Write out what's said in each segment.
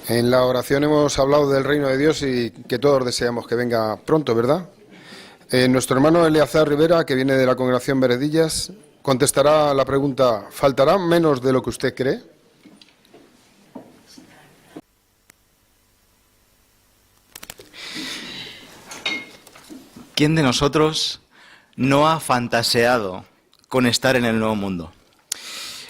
En la oración hemos hablado del reino de Dios y que todos deseamos que venga pronto, ¿verdad? Nuestro hermano Eleazar Rivera, que viene de la congregación Veredillas, contestará la pregunta: ¿faltará menos de lo que usted cree? ¿Quién de nosotros no ha fantaseado con estar en el nuevo mundo?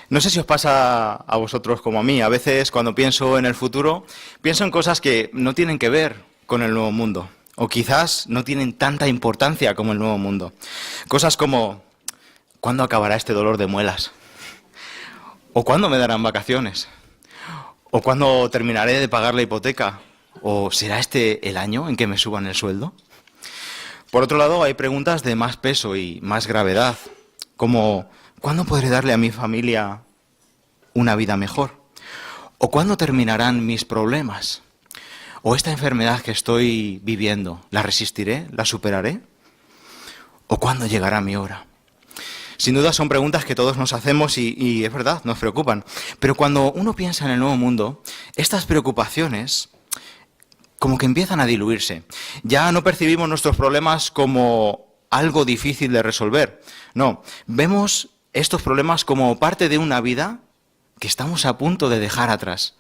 No sé si os pasa a vosotros como a mí. A veces cuando pienso en el futuro, pienso en cosas que no tienen que ver con el nuevo mundo. O quizás no tienen tanta importancia como el nuevo mundo. Cosas como: ¿cuándo acabará este dolor de muelas? ¿O cuándo me darán vacaciones? ¿O cuándo terminaré de pagar la hipoteca? ¿O será este el año en que me suban el sueldo? Por otro lado, hay preguntas de más peso y más gravedad, como: ¿cuándo podré darle a mi familia una vida mejor? ¿O cuándo terminarán mis problemas? ¿O esta enfermedad que estoy viviendo, la resistiré? ¿La superaré? ¿O cuándo llegará mi hora? Sin duda son preguntas que todos nos hacemos y es verdad, nos preocupan. Pero cuando uno piensa en el nuevo mundo, estas preocupaciones como que empiezan a diluirse. Ya no percibimos nuestros problemas como algo difícil de resolver. No, vemos estos problemas como parte de una vida que estamos a punto de dejar atrás.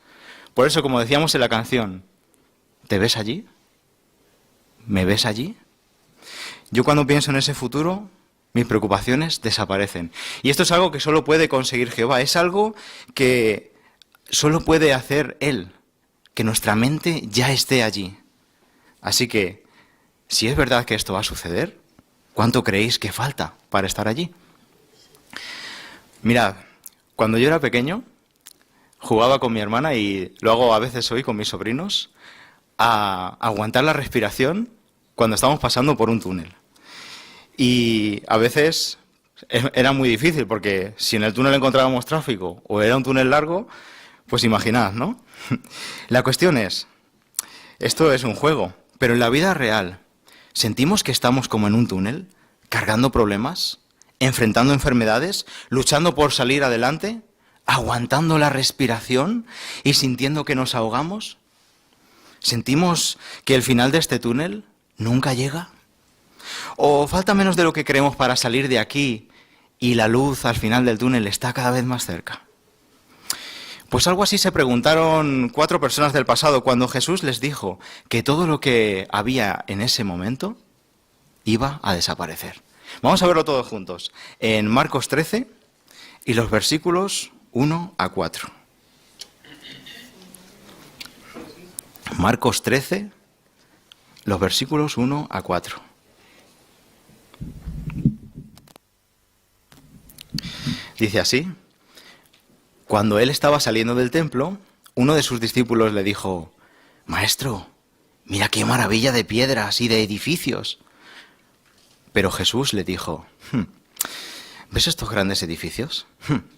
Por eso, como decíamos en la canción, ¿te ves allí? ¿Me ves allí? Yo cuando pienso en ese futuro, mis preocupaciones desaparecen. Y esto es algo que solo puede conseguir Jehová, es algo que solo puede hacer Él, que nuestra mente ya esté allí. Así que, si es verdad que esto va a suceder, ¿cuánto creéis que falta para estar allí? Mirad, cuando yo era pequeño, jugaba con mi hermana, y lo hago a veces hoy con mis sobrinos, a aguantar la respiración cuando estamos pasando por un túnel. Y a veces era muy difícil, porque si en el túnel encontrábamos tráfico o era un túnel largo, pues imaginad, ¿no? La cuestión es, esto es un juego, pero en la vida real, ¿sentimos que estamos como en un túnel, cargando problemas, enfrentando enfermedades, luchando por salir adelante, aguantando la respiración y sintiendo que nos ahogamos? ¿Sentimos que el final de este túnel nunca llega? ¿O falta menos de lo que creemos para salir de aquí y la luz al final del túnel está cada vez más cerca? Pues algo así se preguntaron 4 personas del pasado cuando Jesús les dijo que todo lo que había en ese momento iba a desaparecer. Vamos a verlo todos juntos en Marcos 13 y los versículos 1 a 4. Marcos 13, los versículos 1 a 4. Dice así: cuando él estaba saliendo del templo, uno de sus discípulos le dijo: Maestro, mira qué maravilla de piedras y de edificios. Pero Jesús le dijo: ¿ves estos grandes edificios?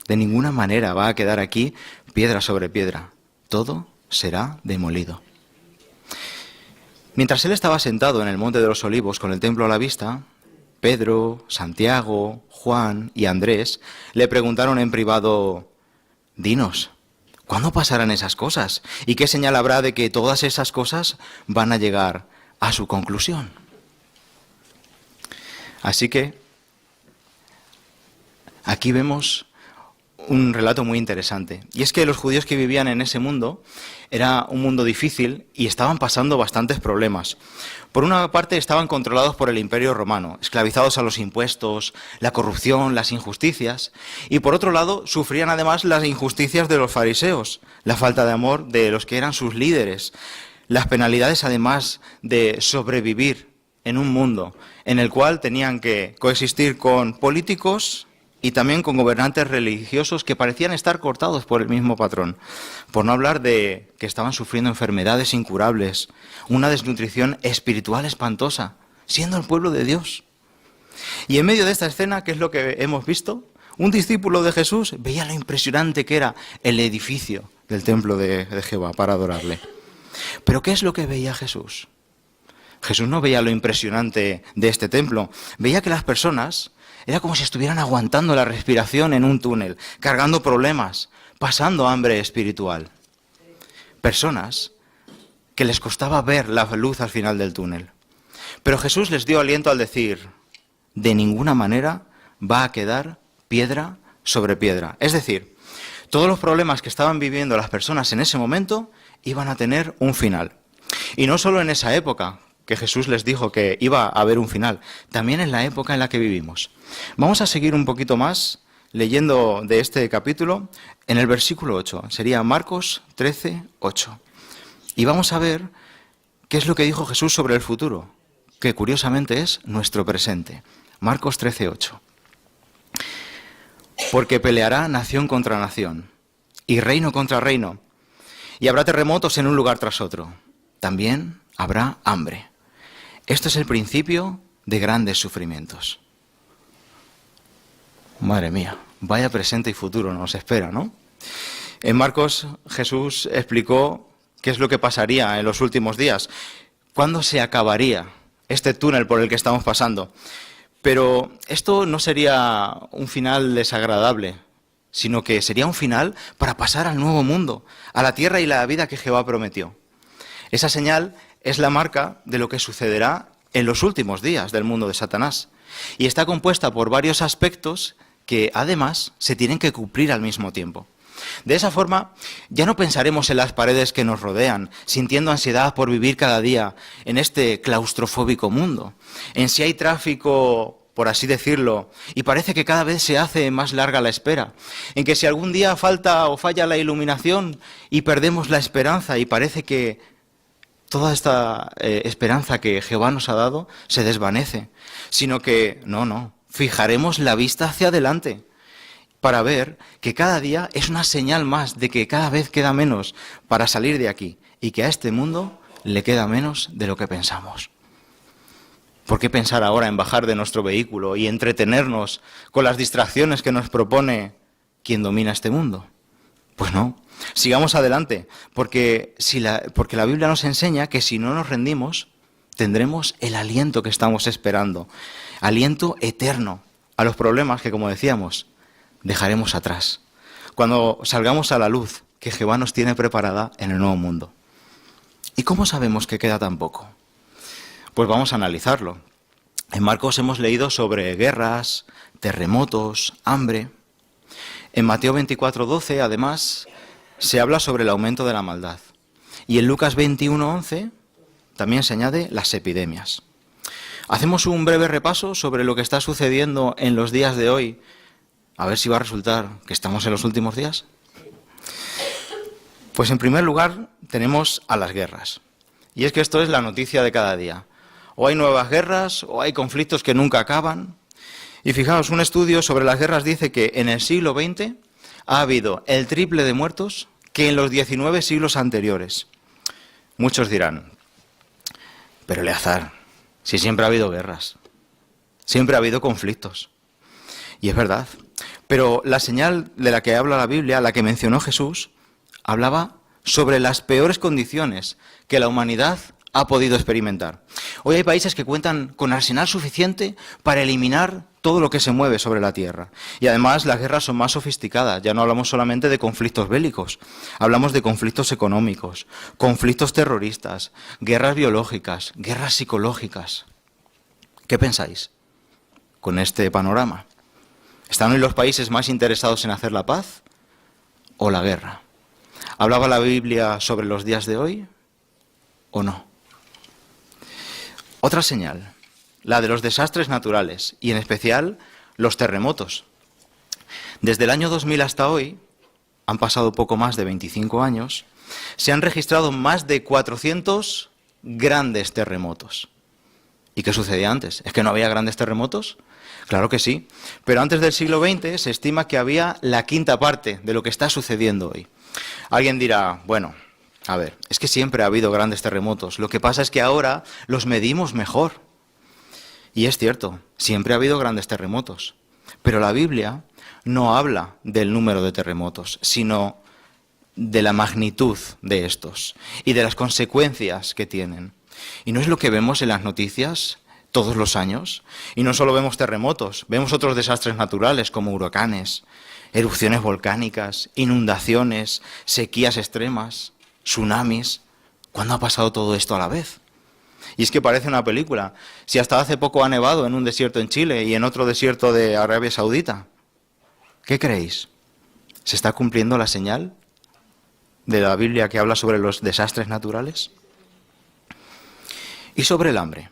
De ninguna manera va a quedar aquí piedra sobre piedra. Todo será demolido. Mientras él estaba sentado en el Monte de los Olivos con el templo a la vista, Pedro, Santiago, Juan y Andrés le preguntaron en privado: Dinos, ¿cuándo pasarán esas cosas? ¿Y qué señal habrá de que todas esas cosas van a llegar a su conclusión? Así que aquí vemos un relato muy interesante. Y es que los judíos que vivían en ese mundo era un mundo difícil y estaban pasando bastantes problemas. Por una parte estaban controlados por el Imperio Romano, esclavizados a los impuestos, la corrupción, las injusticias. Y por otro lado sufrían además las injusticias de los fariseos, la falta de amor de los que eran sus líderes, las penalidades además de sobrevivir en un mundo en el cual tenían que coexistir con políticos y también con gobernantes religiosos que parecían estar cortados por el mismo patrón. Por no hablar de que estaban sufriendo enfermedades incurables, una desnutrición espiritual espantosa, siendo el pueblo de Dios. Y en medio de esta escena, ¿qué es lo que hemos visto? Un discípulo de Jesús veía lo impresionante que era el edificio del templo de Jehová para adorarle. ¿Pero qué es lo que veía Jesús? Jesús no veía lo impresionante de este templo, veía que las personas era como si estuvieran aguantando la respiración en un túnel, cargando problemas, pasando hambre espiritual. personas que les costaba ver la luz al final del túnel. Pero Jesús les dio aliento al decir, de ninguna manera va a quedar piedra sobre piedra. Es decir, todos los problemas que estaban viviendo las personas en ese momento iban a tener un final. Y no solo en esa época que Jesús les dijo que iba a haber un final, también en la época en la que vivimos. Vamos a seguir un poquito más leyendo de este capítulo en el versículo 8. Sería Marcos 13, 8. Y vamos a ver qué es lo que dijo Jesús sobre el futuro, que curiosamente es nuestro presente. Marcos 13, 8. Porque peleará nación contra nación y reino contra reino, y habrá terremotos en un lugar tras otro. También habrá hambre. Esto es el principio de grandes sufrimientos. Madre mía, vaya presente y futuro nos espera, ¿no? En Marcos Jesús explicó qué es lo que pasaría en los últimos días, cuándo se acabaría este túnel por el que estamos pasando. Pero esto no sería un final desagradable, sino que sería un final para pasar al nuevo mundo, a la tierra y la vida que Jehová prometió. Esa señal es la marca de lo que sucederá en los últimos días del mundo de Satanás. Y está compuesta por varios aspectos que además se tienen que cumplir al mismo tiempo. De esa forma, ya no pensaremos en las paredes que nos rodean, sintiendo ansiedad por vivir cada día en este claustrofóbico mundo, en si hay tráfico, por así decirlo, y parece que cada vez se hace más larga la espera, en que si algún día falta o falla la iluminación y perdemos la esperanza y parece que toda esta esperanza que Jehová nos ha dado se desvanece, sino que no, fijaremos la vista hacia adelante, para ver que cada día es una señal más de que cada vez queda menos para salir de aquí y que a este mundo le queda menos de lo que pensamos. ¿Por qué pensar ahora en bajar de nuestro vehículo y entretenernos con las distracciones que nos propone quien domina este mundo? Pues no, sigamos adelante, porque la Biblia nos enseña que si no nos rendimos, tendremos el aliento que estamos esperando, aliento eterno a los problemas que, como decíamos, dejaremos atrás, cuando salgamos a la luz que Jehová nos tiene preparada en el nuevo mundo. ¿Y cómo sabemos que queda tan poco? Pues vamos a analizarlo. En Marcos hemos leído sobre guerras, terremotos, hambre. En Mateo 24:12, además, se habla sobre el aumento de la maldad. Y en Lucas 21:11 también se añade las epidemias. Hacemos un breve repaso sobre lo que está sucediendo en los días de hoy. A ver si va a resultar que estamos en los últimos días. Pues en primer lugar tenemos a las guerras. Y es que esto es la noticia de cada día. O hay nuevas guerras, o hay conflictos que nunca acaban. Y fijaos, un estudio sobre las guerras dice que en el siglo XX ha habido el triple de muertos que en los 19 siglos anteriores. Muchos dirán, pero Eleazar, si siempre ha habido guerras, siempre ha habido conflictos. Y es verdad. Pero la señal de la que habla la Biblia, la que mencionó Jesús, hablaba sobre las peores condiciones que la humanidad ha podido experimentar. Hoy hay países que cuentan con arsenal suficiente para eliminar todo lo que se mueve sobre la tierra. Y además las guerras son más sofisticadas. Ya no hablamos solamente de conflictos bélicos, hablamos de conflictos económicos, conflictos terroristas, guerras biológicas, guerras psicológicas. ¿Qué pensáis con este panorama? ¿Están hoy los países más interesados en hacer la paz o la guerra? ¿Hablaba la Biblia sobre los días de hoy o no? Otra señal, la de los desastres naturales y en especial los terremotos. Desde el año 2000 hasta hoy, han pasado poco más de 25 años, se han registrado más de 400 grandes terremotos. ¿Y qué sucedía antes? ¿Es que no había grandes terremotos? Claro que sí, pero antes del siglo XX se estima que había la quinta parte de lo que está sucediendo hoy. Alguien dirá, bueno, a ver, es que siempre ha habido grandes terremotos, lo que pasa es que ahora los medimos mejor. Y es cierto, siempre ha habido grandes terremotos, pero la Biblia no habla del número de terremotos, sino de la magnitud de estos y de las consecuencias que tienen. ¿Y no es lo que vemos en las noticias todos los años? Y no solo vemos terremotos, vemos otros desastres naturales como huracanes, erupciones volcánicas, inundaciones, sequías extremas. tsunamis. ¿Cuándo ha pasado todo esto a la vez? Y es que parece una película. Si hasta hace poco ha nevado en un desierto en Chile y en otro desierto de Arabia Saudita. ¿Qué creéis? ¿Se está cumpliendo la señal de la Biblia que habla sobre los desastres naturales? Y sobre el hambre.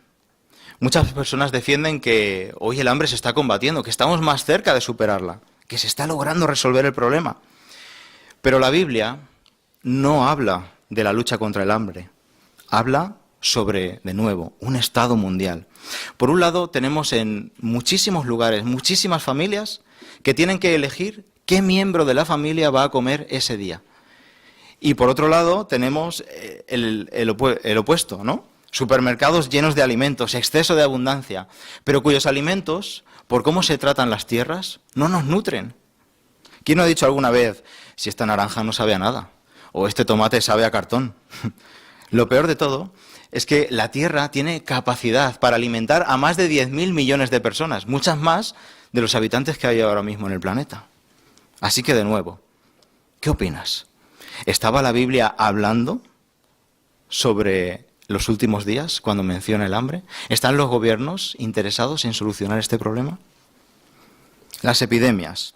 Muchas personas defienden que hoy el hambre se está combatiendo, que estamos más cerca de superarla, que se está logrando resolver el problema. Pero la Biblia no habla de la lucha contra el hambre. Habla sobre, de nuevo, un estado mundial. Por un lado, tenemos en muchísimos lugares, muchísimas familias que tienen que elegir qué miembro de la familia va a comer ese día. Y por otro lado, tenemos el opuesto, ¿no? Supermercados llenos de alimentos, exceso de abundancia, pero cuyos alimentos, por cómo se tratan las tierras, no nos nutren. ¿Quién no ha dicho alguna vez, si esta naranja no sabe a nada? O este tomate sabe a cartón. Lo peor de todo es que la tierra tiene capacidad para alimentar a más de 10.000 millones de personas, muchas más de los habitantes que hay ahora mismo en el planeta. Así que de nuevo, ¿qué opinas? ¿Estaba la Biblia hablando sobre los últimos días cuando menciona el hambre? ¿Están los gobiernos interesados en solucionar este problema? Las epidemias.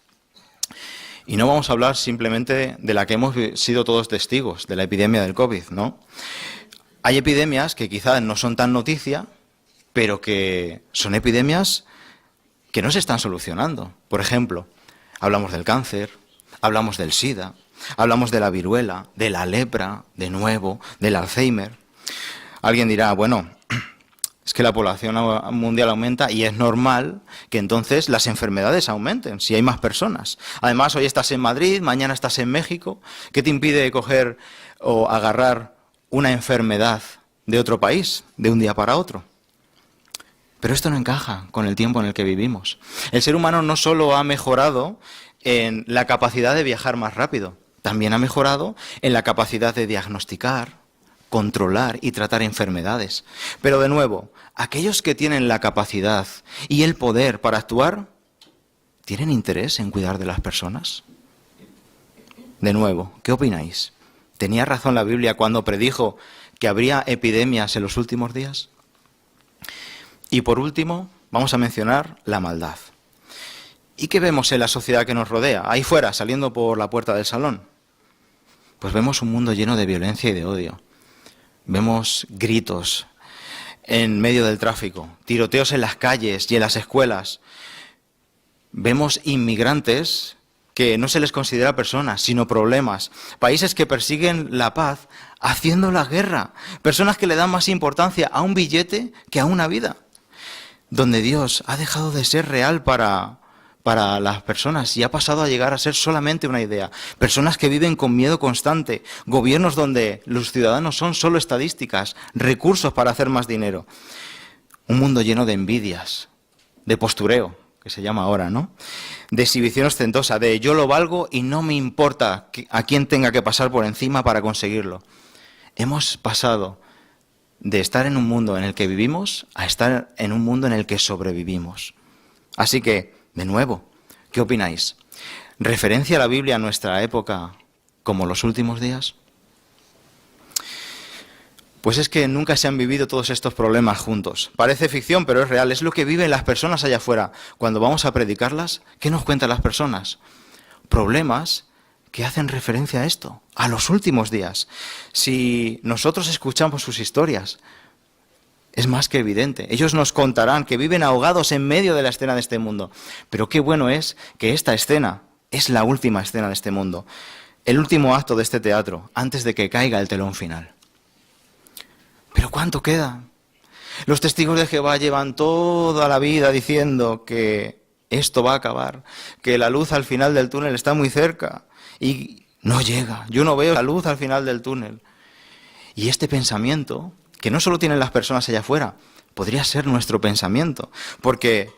Y no vamos a hablar simplemente de la que hemos sido todos testigos, de la epidemia del COVID, ¿no? Hay epidemias que quizás no son tan noticia, pero que son epidemias que no se están solucionando. Por ejemplo, hablamos del cáncer, hablamos del SIDA, hablamos de la viruela, de la lepra, de nuevo, del Alzheimer. Alguien dirá, bueno, es que la población mundial aumenta y es normal que entonces las enfermedades aumenten si hay más personas. Además, hoy estás en Madrid, mañana estás en México. ¿Qué te impide coger o agarrar una enfermedad de otro país de un día para otro? Pero esto no encaja con el tiempo en el que vivimos. El ser humano no solo ha mejorado en la capacidad de viajar más rápido, también ha mejorado en la capacidad de diagnosticar, controlar y tratar enfermedades. Pero de nuevo, aquellos que tienen la capacidad y el poder para actuar, ¿tienen interés en cuidar de las personas? De nuevo, ¿qué opináis? ¿Tenía razón la Biblia cuando predijo que habría epidemias en los últimos días? Y por último, vamos a mencionar la maldad. ¿Y qué vemos en la sociedad que nos rodea? Ahí fuera, saliendo por la puerta del salón. Pues vemos un mundo lleno de violencia y de odio. Vemos gritos en medio del tráfico, tiroteos en las calles y en las escuelas. Vemos inmigrantes que no se les considera personas, sino problemas. Países que persiguen la paz haciendo la guerra. Personas que le dan más importancia a un billete que a una vida. Donde Dios ha dejado de ser real para las personas y ha pasado a llegar a ser solamente una idea. Personas que viven con miedo constante, gobiernos donde los ciudadanos son solo estadísticas, recursos para hacer más dinero. Un mundo lleno de envidias, de postureo, que se llama ahora, ¿no? De exhibición ostentosa, de yo lo valgo y no me importa a quién tenga que pasar por encima para conseguirlo. Hemos pasado de estar en un mundo en el que vivimos a estar en un mundo en el que sobrevivimos. Así que, de nuevo, ¿qué opináis? ¿Referencia la Biblia a nuestra época como los últimos días? Pues es que nunca se han vivido todos estos problemas juntos. Parece ficción, pero es real. Es lo que viven las personas allá afuera. Cuando vamos a predicarlas, ¿qué nos cuentan las personas? Problemas que hacen referencia a esto, a los últimos días. Si nosotros escuchamos sus historias, es más que evidente. Ellos nos contarán que viven ahogados en medio de la escena de este mundo. Pero qué bueno es que esta escena es la última escena de este mundo. El último acto de este teatro, antes de que caiga el telón final. ¿Pero cuánto queda? Los testigos de Jehová llevan toda la vida diciendo que esto va a acabar, que la luz al final del túnel está muy cerca y no llega. Yo no veo la luz al final del túnel. Y este pensamiento, que no solo tienen las personas allá afuera, podría ser nuestro pensamiento, porque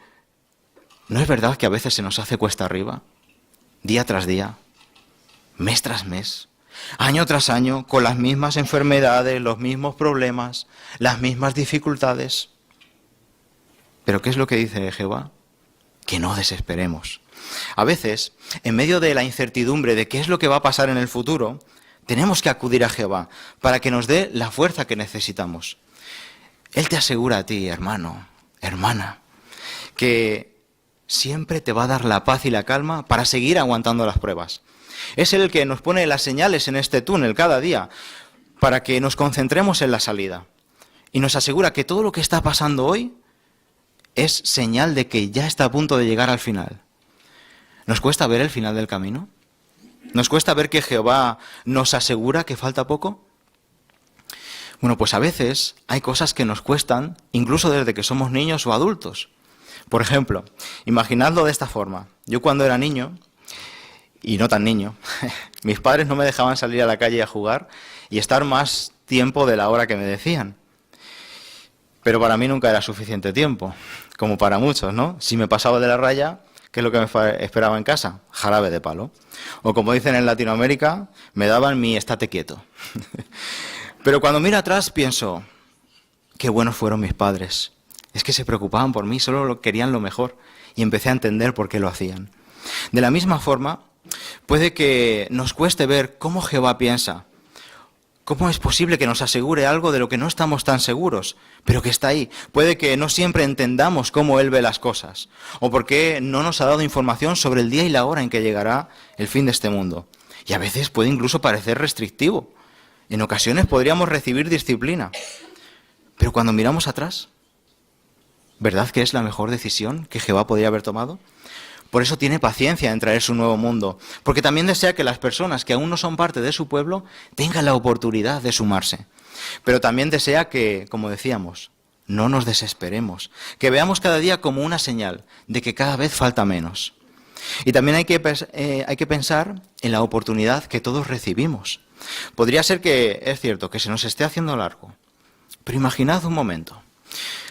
¿no es verdad que a veces se nos hace cuesta arriba, día tras día, mes tras mes, año tras año, con las mismas enfermedades, los mismos problemas, las mismas dificultades? Pero ¿qué es lo que dice Jehová? Que no desesperemos. A veces, en medio de la incertidumbre de qué es lo que va a pasar en el futuro, Tenemos que acudir a Jehová para que nos dé la fuerza que necesitamos. Él te asegura a ti, hermano, hermana, que siempre te va a dar la paz y la calma para seguir aguantando las pruebas. Es Él el que nos pone las señales en este túnel cada día para que nos concentremos en la salida. Y nos asegura que todo lo que está pasando hoy es señal de que ya está a punto de llegar al final. ¿Nos cuesta ver el final del camino? ¿Nos cuesta ver que Jehová nos asegura que falta poco? Bueno, pues a veces hay cosas que nos cuestan, incluso desde que somos niños o adultos. Por ejemplo, imaginadlo de esta forma. Yo cuando era niño, y no tan niño, mis padres no me dejaban salir a la calle a jugar y estar más tiempo de la hora que me decían. Pero para mí nunca era suficiente tiempo, como para muchos, ¿no? Si me pasaba de la raya, ¿qué es lo que me esperaba en casa? Jarabe de palo. O como dicen en Latinoamérica, me daban mi estate quieto. Pero cuando miro atrás pienso, qué buenos fueron mis padres. Es que se preocupaban por mí, solo querían lo mejor. Y empecé a entender por qué lo hacían. De la misma forma, puede que nos cueste ver cómo Jehová piensa. ¿Cómo es posible que nos asegure algo de lo que no estamos tan seguros, pero que está ahí? Puede que no siempre entendamos cómo Él ve las cosas, o por qué no nos ha dado información sobre el día y la hora en que llegará el fin de este mundo. Y a veces puede incluso parecer restrictivo. En ocasiones podríamos recibir disciplina. Pero cuando miramos atrás, ¿verdad que es la mejor decisión que Jehová podría haber tomado? Por eso tiene paciencia en traer su nuevo mundo, porque también desea que las personas que aún no son parte de su pueblo tengan la oportunidad de sumarse. Pero también desea que, como decíamos, no nos desesperemos, que veamos cada día como una señal de que cada vez falta menos. Y también hay que pensar en la oportunidad que todos recibimos. Podría ser que, es cierto, que se nos esté haciendo largo, pero imaginad un momento.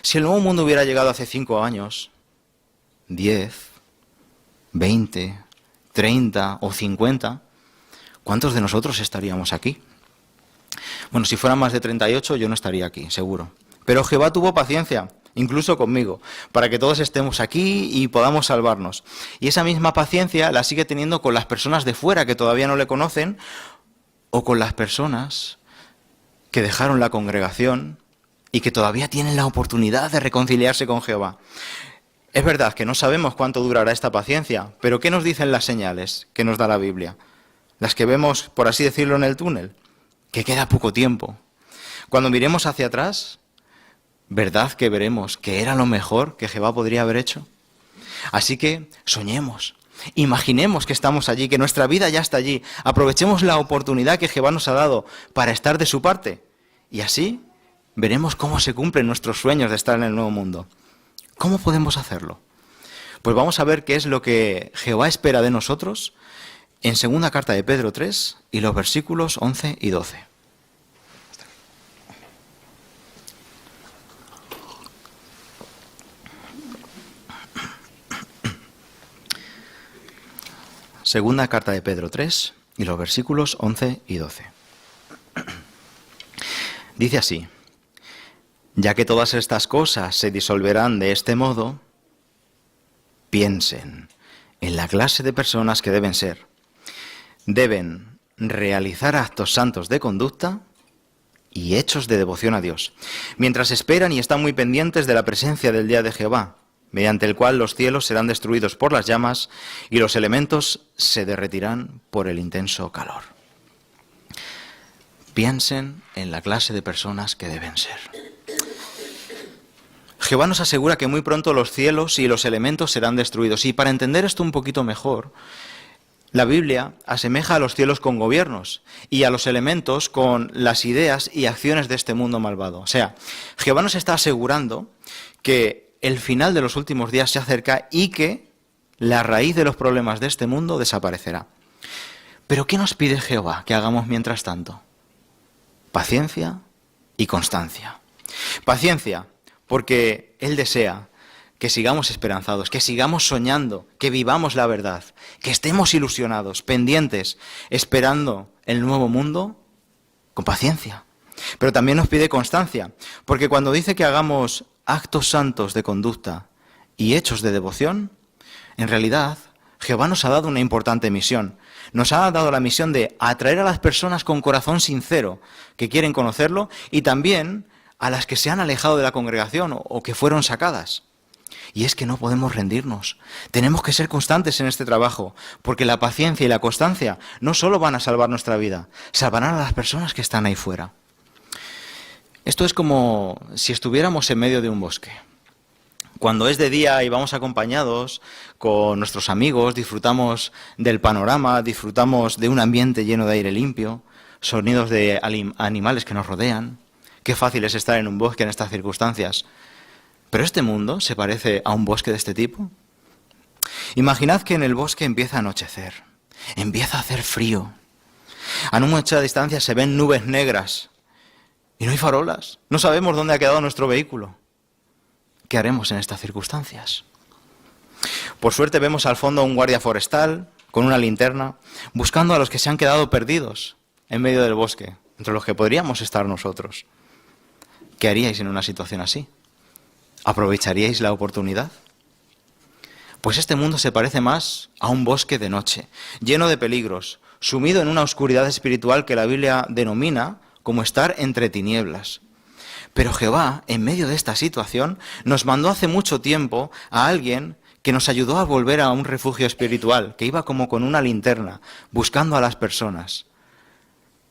Si el nuevo mundo hubiera llegado hace 5 años, 10, 20, 30 o 50, ¿cuántos de nosotros estaríamos aquí? Bueno, si fueran más de 38 yo no estaría aquí, seguro. Pero Jehová tuvo paciencia, incluso conmigo, para que todos estemos aquí y podamos salvarnos. Y esa misma paciencia la sigue teniendo con las personas de fuera que todavía no le conocen, o con las personas que dejaron la congregación y que todavía tienen la oportunidad de reconciliarse con Jehová. Es verdad que no sabemos cuánto durará esta paciencia, pero ¿qué nos dicen las señales que nos da la Biblia? Las que vemos, por así decirlo, en el túnel, que queda poco tiempo. Cuando miremos hacia atrás, ¿verdad que veremos que era lo mejor que Jehová podría haber hecho? Así que soñemos, imaginemos que estamos allí, que nuestra vida ya está allí, aprovechemos la oportunidad que Jehová nos ha dado para estar de su parte, y así veremos cómo se cumplen nuestros sueños de estar en el nuevo mundo. ¿Cómo podemos hacerlo? Pues vamos a ver qué es lo que Jehová espera de nosotros en 2 carta de Pedro 3 y los versículos 11 y 12. Segunda carta de Pedro 3 y los versículos 11 y 12. Dice así: ya que todas estas cosas se disolverán de este modo, piensen en la clase de personas que deben ser. Deben realizar actos santos de conducta y hechos de devoción a Dios, mientras esperan y están muy pendientes de la presencia del día de Jehová, mediante el cual los cielos serán destruidos por las llamas y los elementos se derretirán por el intenso calor. Piensen en la clase de personas que deben ser. Jehová nos asegura que muy pronto los cielos y los elementos serán destruidos. Y para entender esto un poquito mejor, la Biblia asemeja a los cielos con gobiernos y a los elementos con las ideas y acciones de este mundo malvado. O sea, Jehová nos está asegurando que el final de los últimos días se acerca y que la raíz de los problemas de este mundo desaparecerá. ¿Pero qué nos pide Jehová que hagamos mientras tanto? Paciencia y constancia. Paciencia, porque Él desea que sigamos esperanzados, que sigamos soñando, que vivamos la verdad, que estemos ilusionados, pendientes, esperando el nuevo mundo con paciencia. Pero también nos pide constancia, porque cuando dice que hagamos actos santos de conducta y hechos de devoción, en realidad Jehová nos ha dado una importante misión. Nos ha dado la misión de atraer a las personas con corazón sincero que quieren conocerlo y también a las que se han alejado de la congregación o que fueron sacadas. Y es que no podemos rendirnos. Tenemos que ser constantes en este trabajo, porque la paciencia y la constancia no solo van a salvar nuestra vida, salvarán a las personas que están ahí fuera. Esto es como si estuviéramos en medio de un bosque. Cuando es de día y vamos acompañados con nuestros amigos, disfrutamos del panorama, disfrutamos de un ambiente lleno de aire limpio, sonidos de animales que nos rodean. Qué fácil es estar en un bosque en estas circunstancias. ¿Pero este mundo se parece a un bosque de este tipo? Imaginad que en el bosque empieza a anochecer, empieza a hacer frío. A no mucha distancia se ven nubes negras y no hay farolas. No sabemos dónde ha quedado nuestro vehículo. ¿Qué haremos en estas circunstancias? Por suerte vemos al fondo a un guardia forestal con una linterna, buscando a los que se han quedado perdidos en medio del bosque, entre los que podríamos estar nosotros. ¿Qué haríais en una situación así? ¿Aprovecharíais la oportunidad? Pues este mundo se parece más a un bosque de noche, lleno de peligros, sumido en una oscuridad espiritual que la Biblia denomina como estar entre tinieblas. Pero Jehová, en medio de esta situación, nos mandó hace mucho tiempo a alguien que nos ayudó a volver a un refugio espiritual, que iba como con una linterna, buscando a las personas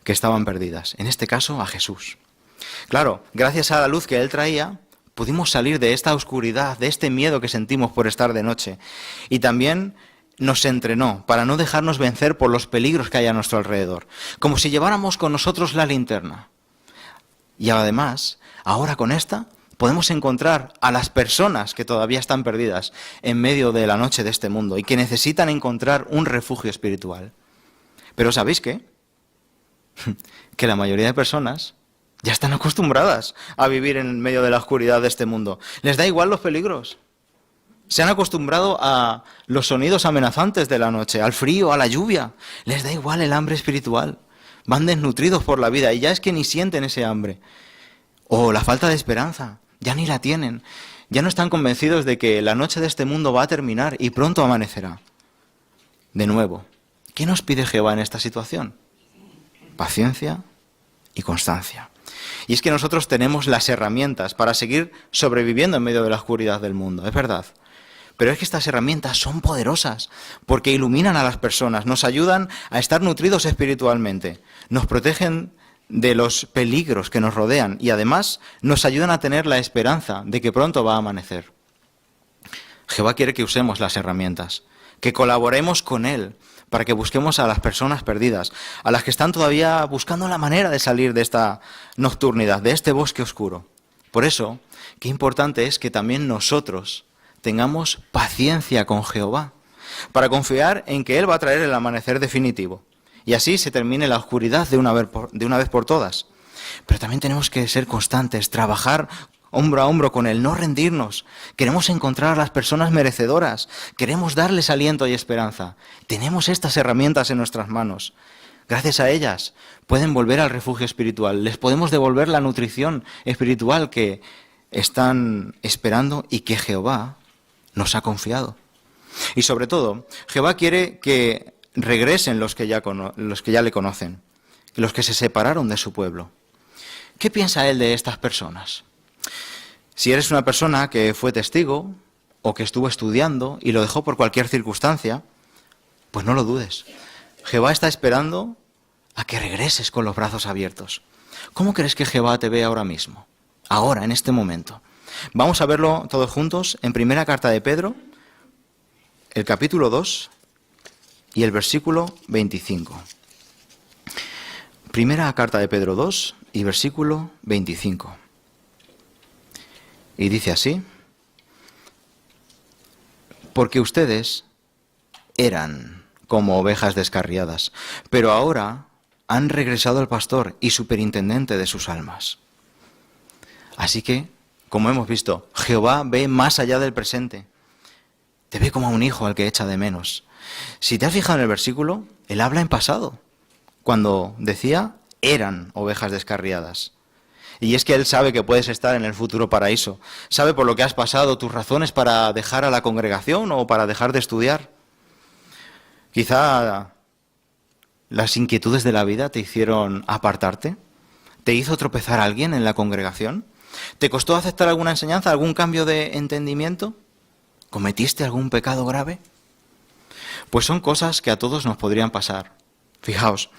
que estaban perdidas, en este caso a Jesús. Claro, gracias a la luz que Él traía, pudimos salir de esta oscuridad, de este miedo que sentimos por estar de noche. Y también nos entrenó para no dejarnos vencer por los peligros que hay a nuestro alrededor, como si lleváramos con nosotros la linterna. Y además, ahora con esta, podemos encontrar a las personas que todavía están perdidas en medio de la noche de este mundo y que necesitan encontrar un refugio espiritual. Pero ¿sabéis qué? Que la mayoría de personas ya están acostumbradas a vivir en medio de la oscuridad de este mundo. Les da igual los peligros. Se han acostumbrado a los sonidos amenazantes de la noche, al frío, a la lluvia. Les da igual el hambre espiritual. Van desnutridos por la vida y ya es que ni sienten ese hambre. O la falta de esperanza, ya ni la tienen. Ya no están convencidos de que la noche de este mundo va a terminar y pronto amanecerá. De nuevo, ¿qué nos pide Jehová en esta situación? Paciencia y constancia. Y es que nosotros tenemos las herramientas para seguir sobreviviendo en medio de la oscuridad del mundo, es verdad. Pero es que estas herramientas son poderosas porque iluminan a las personas, nos ayudan a estar nutridos espiritualmente, nos protegen de los peligros que nos rodean y además nos ayudan a tener la esperanza de que pronto va a amanecer. Jehová quiere que usemos las herramientas, que colaboremos con Él para que busquemos a las personas perdidas, a las que están todavía buscando la manera de salir de esta nocturnidad, de este bosque oscuro. Por eso, qué importante es que también nosotros tengamos paciencia con Jehová, para confiar en que Él va a traer el amanecer definitivo, y así se termine la oscuridad de una vez por todas. Pero también tenemos que ser constantes, trabajar hombro a hombro con Él, no rendirnos. Queremos encontrar a las personas merecedoras, queremos darles aliento y esperanza. Tenemos estas herramientas en nuestras manos. Gracias a ellas pueden volver al refugio espiritual, les podemos devolver la nutrición espiritual que están esperando y que Jehová nos ha confiado. Y sobre todo, Jehová quiere que regresen los que ya le conocen, los que se separaron de su pueblo. ¿Qué piensa Él de estas personas? Si eres una persona que fue testigo o que estuvo estudiando y lo dejó por cualquier circunstancia, pues no lo dudes. Jehová está esperando a que regreses con los brazos abiertos. ¿Cómo crees que Jehová te ve ahora mismo? Ahora, en este momento. Vamos a verlo todos juntos en primera carta de Pedro, el capítulo 2 y el versículo 25. Primera carta de Pedro 2 y versículo 25. Y dice así: porque ustedes eran como ovejas descarriadas, pero ahora han regresado al pastor y superintendente de sus almas. Así que, como hemos visto, Jehová ve más allá del presente. Te ve como a un hijo al que echa de menos. Si te has fijado en el versículo, él habla en pasado, cuando decía eran ovejas descarriadas. Y es que Él sabe que puedes estar en el futuro paraíso. Sabe por lo que has pasado, tus razones para dejar a la congregación o para dejar de estudiar. Quizá las inquietudes de la vida te hicieron apartarte. ¿Te hizo tropezar a alguien en la congregación? ¿Te costó aceptar alguna enseñanza, algún cambio de entendimiento? ¿Cometiste algún pecado grave? Pues son cosas que a todos nos podrían pasar. Fijaos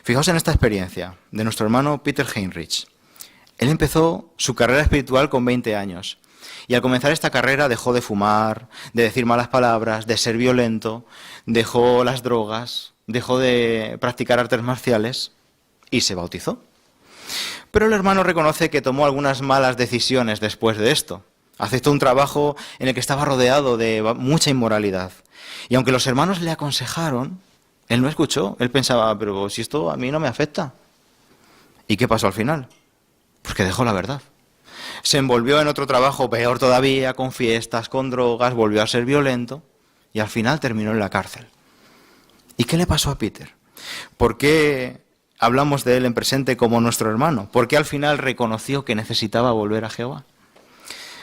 en esta experiencia de nuestro hermano Peter Heinrich. Él empezó su carrera espiritual con 20 años y al comenzar esta carrera dejó de fumar, de decir malas palabras, de ser violento, dejó las drogas, dejó de practicar artes marciales y se bautizó. Pero el hermano reconoce que tomó algunas malas decisiones después de esto. Aceptó un trabajo en el que estaba rodeado de mucha inmoralidad. Y aunque los hermanos le aconsejaron, él no escuchó. Él pensaba, pero si esto a mí no me afecta. ¿Y qué pasó al final? Pues que dejó la verdad. Se envolvió en otro trabajo peor todavía, con fiestas, con drogas, volvió a ser violento y al final terminó en la cárcel. ¿Y qué le pasó a Peter? ¿Por qué hablamos de él en presente como nuestro hermano? ¿Por qué al final reconoció que necesitaba volver a Jehová?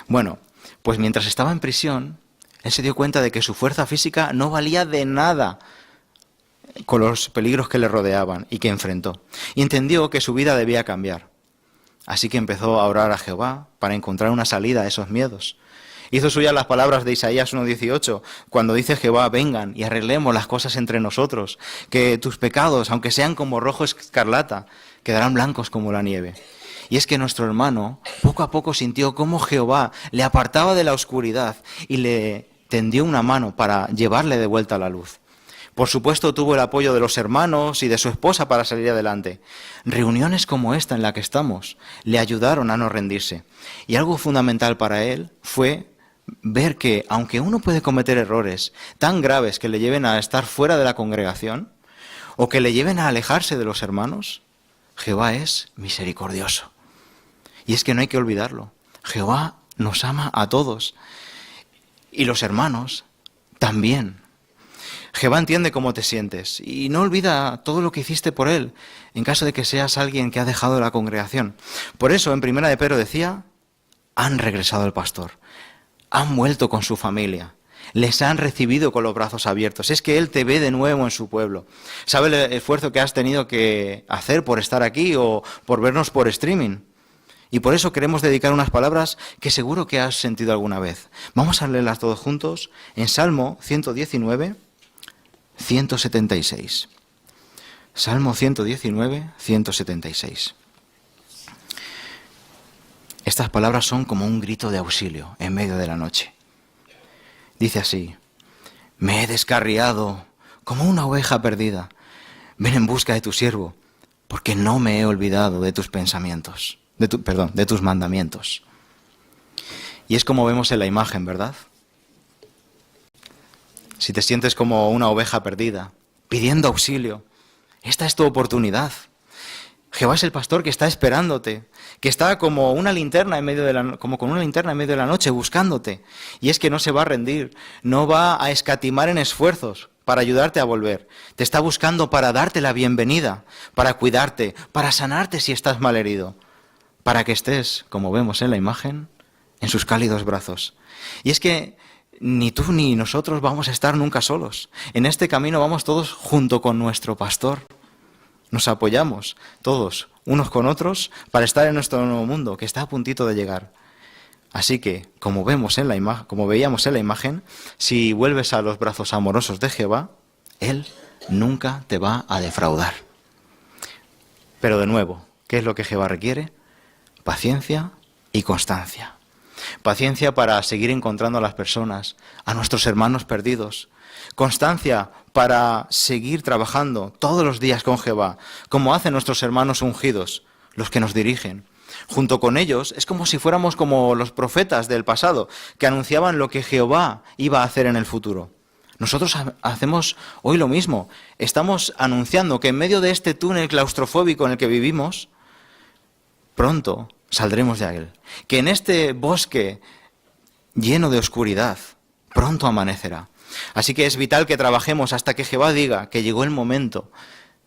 Bueno, pues mientras estaba en prisión, él se dio cuenta de que su fuerza física no valía de nada con los peligros que le rodeaban y que enfrentó. Y entendió que su vida debía cambiar. Así que empezó a orar a Jehová para encontrar una salida a esos miedos. Hizo suyas las palabras de Isaías 1:18, cuando dice Jehová, vengan y arreglemos las cosas entre nosotros, que tus pecados, aunque sean como rojo escarlata, quedarán blancos como la nieve. Y es que nuestro hermano poco a poco sintió cómo Jehová le apartaba de la oscuridad y le tendió una mano para llevarle de vuelta a la luz. Por supuesto, tuvo el apoyo de los hermanos y de su esposa para salir adelante. Reuniones como esta en la que estamos le ayudaron a no rendirse. Y algo fundamental para él fue ver que, aunque uno puede cometer errores tan graves que le lleven a estar fuera de la congregación o que le lleven a alejarse de los hermanos, Jehová es misericordioso. Y es que no hay que olvidarlo. Jehová nos ama a todos. Y los hermanos también. Jehová entiende cómo te sientes y no olvida todo lo que hiciste por él, en caso de que seas alguien que ha dejado la congregación. Por eso, en 1 de Pedro decía, han regresado al pastor, han vuelto con su familia, les han recibido con los brazos abiertos. Es que él te ve de nuevo en su pueblo. Sabe el esfuerzo que has tenido que hacer por estar aquí o por vernos por streaming. Y por eso queremos dedicar unas palabras que seguro que has sentido alguna vez. Vamos a leerlas todos juntos en Salmo 119, 176. Salmo 119, 176. Estas palabras son como un grito de auxilio en medio de la noche. Dice así, me he descarriado como una oveja perdida. Ven en busca de tu siervo, porque no me he olvidado de tus pensamientos, de tus mandamientos. Y es como vemos en la imagen, ¿verdad? Si te sientes como una oveja perdida, pidiendo auxilio, esta es tu oportunidad. Jehová es el pastor que está esperándote, que está como una linterna como con una linterna en medio de la noche buscándote. Y es que no se va a rendir, no va a escatimar en esfuerzos para ayudarte a volver. Te está buscando para darte la bienvenida, para cuidarte, para sanarte si estás malherido, para que estés, como vemos en la imagen, en sus cálidos brazos. Y es que ni tú ni nosotros vamos a estar nunca solos. En este camino vamos todos junto con nuestro pastor. Nos apoyamos todos, unos con otros, para estar en nuestro nuevo mundo, que está a puntito de llegar. Así que, como veíamos en la imagen, si vuelves a los brazos amorosos de Jehová, Él nunca te va a defraudar. Pero de nuevo, ¿qué es lo que Jehová requiere? Paciencia y constancia. Paciencia para seguir encontrando a las personas, a nuestros hermanos perdidos. Constancia para seguir trabajando todos los días con Jehová, como hacen nuestros hermanos ungidos, los que nos dirigen. Junto con ellos es como si fuéramos como los profetas del pasado, que anunciaban lo que Jehová iba a hacer en el futuro. Nosotros hacemos hoy lo mismo. Estamos anunciando que en medio de este túnel claustrofóbico en el que vivimos, pronto saldremos de él. Que en este bosque lleno de oscuridad, pronto amanecerá. Así que es vital que trabajemos hasta que Jehová diga que llegó el momento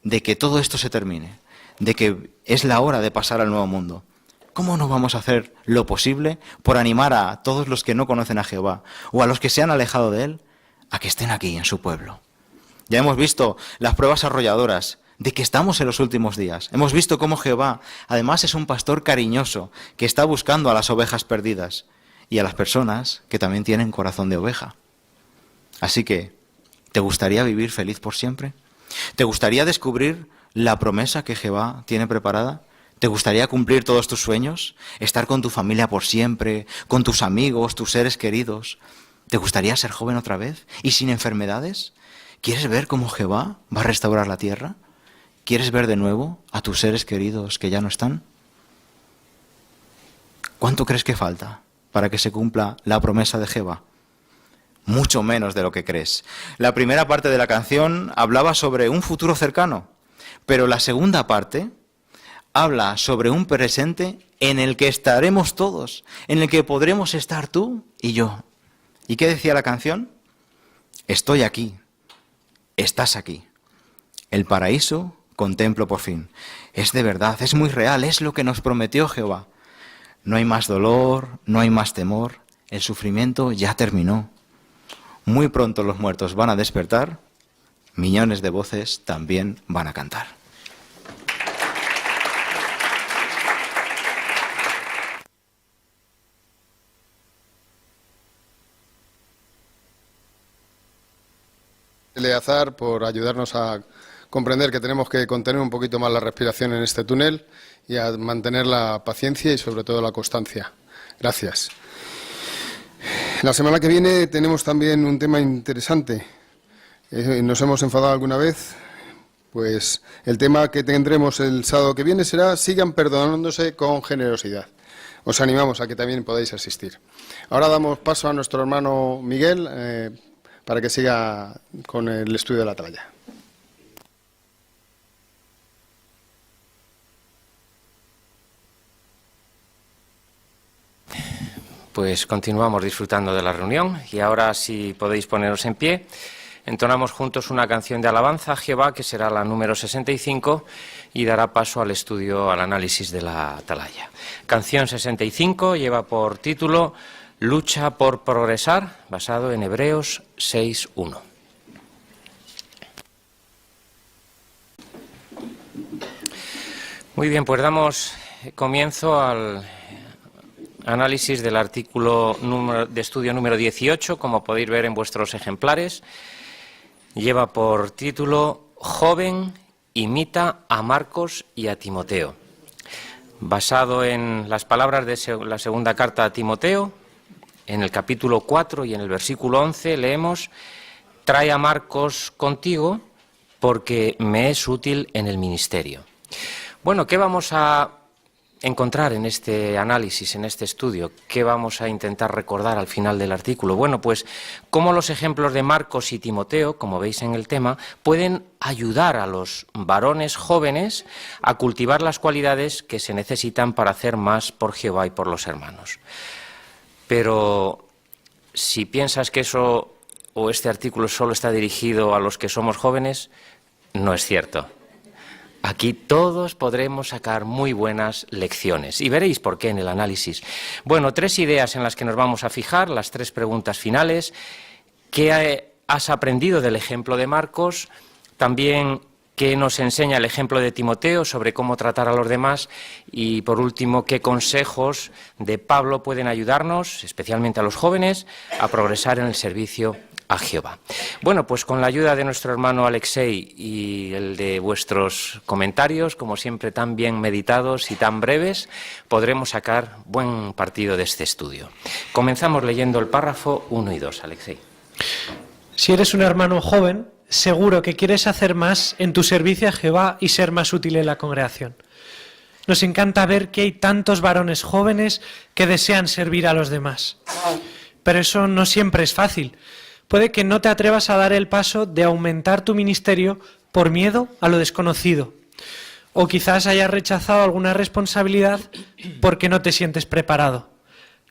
de que todo esto se termine, de que es la hora de pasar al nuevo mundo. ¿Cómo no vamos a hacer lo posible por animar a todos los que no conocen a Jehová o a los que se han alejado de él a que estén aquí en su pueblo? Ya hemos visto las pruebas arrolladoras de que estamos en los últimos días. Hemos visto cómo Jehová, además, es un pastor cariñoso que está buscando a las ovejas perdidas y a las personas que también tienen corazón de oveja. Así que, ¿te gustaría vivir feliz por siempre? ¿Te gustaría descubrir la promesa que Jehová tiene preparada? ¿Te gustaría cumplir todos tus sueños? ¿Estar con tu familia por siempre? ¿Con tus amigos, tus seres queridos? ¿Te gustaría ser joven otra vez y sin enfermedades? ¿Quieres ver cómo Jehová va a restaurar la tierra? ¿Quieres ver de nuevo a tus seres queridos que ya no están? ¿Cuánto crees que falta para que se cumpla la promesa de Jehová? Mucho menos de lo que crees. La primera parte de la canción hablaba sobre un futuro cercano, pero la segunda parte habla sobre un presente en el que estaremos todos, en el que podremos estar tú y yo. ¿Y qué decía la canción? Estoy aquí, estás aquí. El paraíso contemplo por fin. Es de verdad, es muy real, es lo que nos prometió Jehová. No hay más dolor, no hay más temor, el sufrimiento ya terminó. Muy pronto los muertos van a despertar, millones de voces también van a cantar. Eleazar, por ayudarnos a comprender que tenemos que contener un poquito más la respiración en este túnel y a mantener la paciencia y sobre todo la constancia. Gracias. La semana que viene tenemos también un tema interesante. ¿Nos hemos enfadado alguna vez? Pues el tema que tendremos el sábado que viene será sigan perdonándose con generosidad. Os animamos a que también podáis asistir. Ahora damos paso a nuestro hermano Miguel para que siga con el estudio de la atalaya. Pues continuamos disfrutando de la reunión y ahora, si podéis poneros en pie, entonamos juntos una canción de alabanza a Jehová que será la número 65 y dará paso al estudio, al análisis de la atalaya. Canción 65 lleva por título Lucha por progresar, basado en Hebreos 6:1. Muy bien, pues damos comienzo al análisis del artículo de estudio número 18, como podéis ver en vuestros ejemplares. Lleva por título Joven imita a Marcos y a Timoteo. Basado en las palabras de la segunda carta a Timoteo, en el capítulo 4 y en el versículo 11 leemos: Trae a Marcos contigo porque me es útil en el ministerio. Bueno, ¿qué vamos a encontrar en este análisis, en este estudio? ¿Qué vamos a intentar recordar al final del artículo? Bueno, pues cómo los ejemplos de Marcos y Timoteo, como veis en el tema, pueden ayudar a los varones jóvenes a cultivar las cualidades que se necesitan para hacer más por Jehová y por los hermanos. Pero si piensas que eso o este artículo solo está dirigido a los que somos jóvenes, no es cierto. Aquí todos podremos sacar muy buenas lecciones y veréis por qué en el análisis. Bueno, 3 ideas en las que nos vamos a fijar, las 3 preguntas finales. ¿Qué has aprendido del ejemplo de Marcos? También, ¿qué nos enseña el ejemplo de Timoteo sobre cómo tratar a los demás? Y, por último, ¿qué consejos de Pablo pueden ayudarnos, especialmente a los jóvenes, a progresar en el servicio a Jehová? Bueno, pues con la ayuda de nuestro hermano Alexei y el de vuestros comentarios, como siempre tan bien meditados y tan breves, podremos sacar buen partido de este estudio. Comenzamos leyendo el párrafo 1 y 2, Alexei. Si eres un hermano joven, seguro que quieres hacer más en tu servicio a Jehová y ser más útil en la congregación. Nos encanta ver que hay tantos varones jóvenes que desean servir a los demás. Pero eso no siempre es fácil. Puede que no te atrevas a dar el paso de aumentar tu ministerio por miedo a lo desconocido. O quizás hayas rechazado alguna responsabilidad porque no te sientes preparado.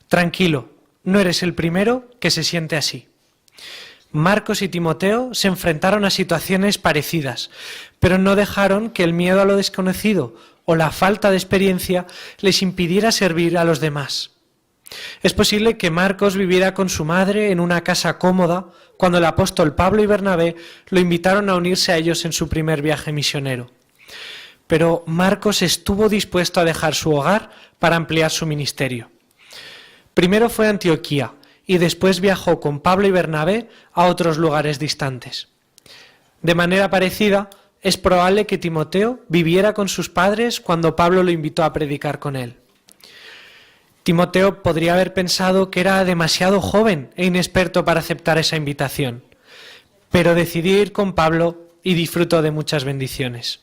Tranquilo, no eres el primero que se siente así. Marcos y Timoteo se enfrentaron a situaciones parecidas, pero no dejaron que el miedo a lo desconocido o la falta de experiencia les impidiera servir a los demás. Es posible que Marcos viviera con su madre en una casa cómoda cuando el apóstol Pablo y Bernabé lo invitaron a unirse a ellos en su primer viaje misionero. Pero Marcos estuvo dispuesto a dejar su hogar para ampliar su ministerio. Primero fue a Antioquía y después viajó con Pablo y Bernabé a otros lugares distantes. De manera parecida, es probable que Timoteo viviera con sus padres cuando Pablo lo invitó a predicar con él. Timoteo podría haber pensado que era demasiado joven e inexperto para aceptar esa invitación, pero decidió ir con Pablo y disfrutó de muchas bendiciones.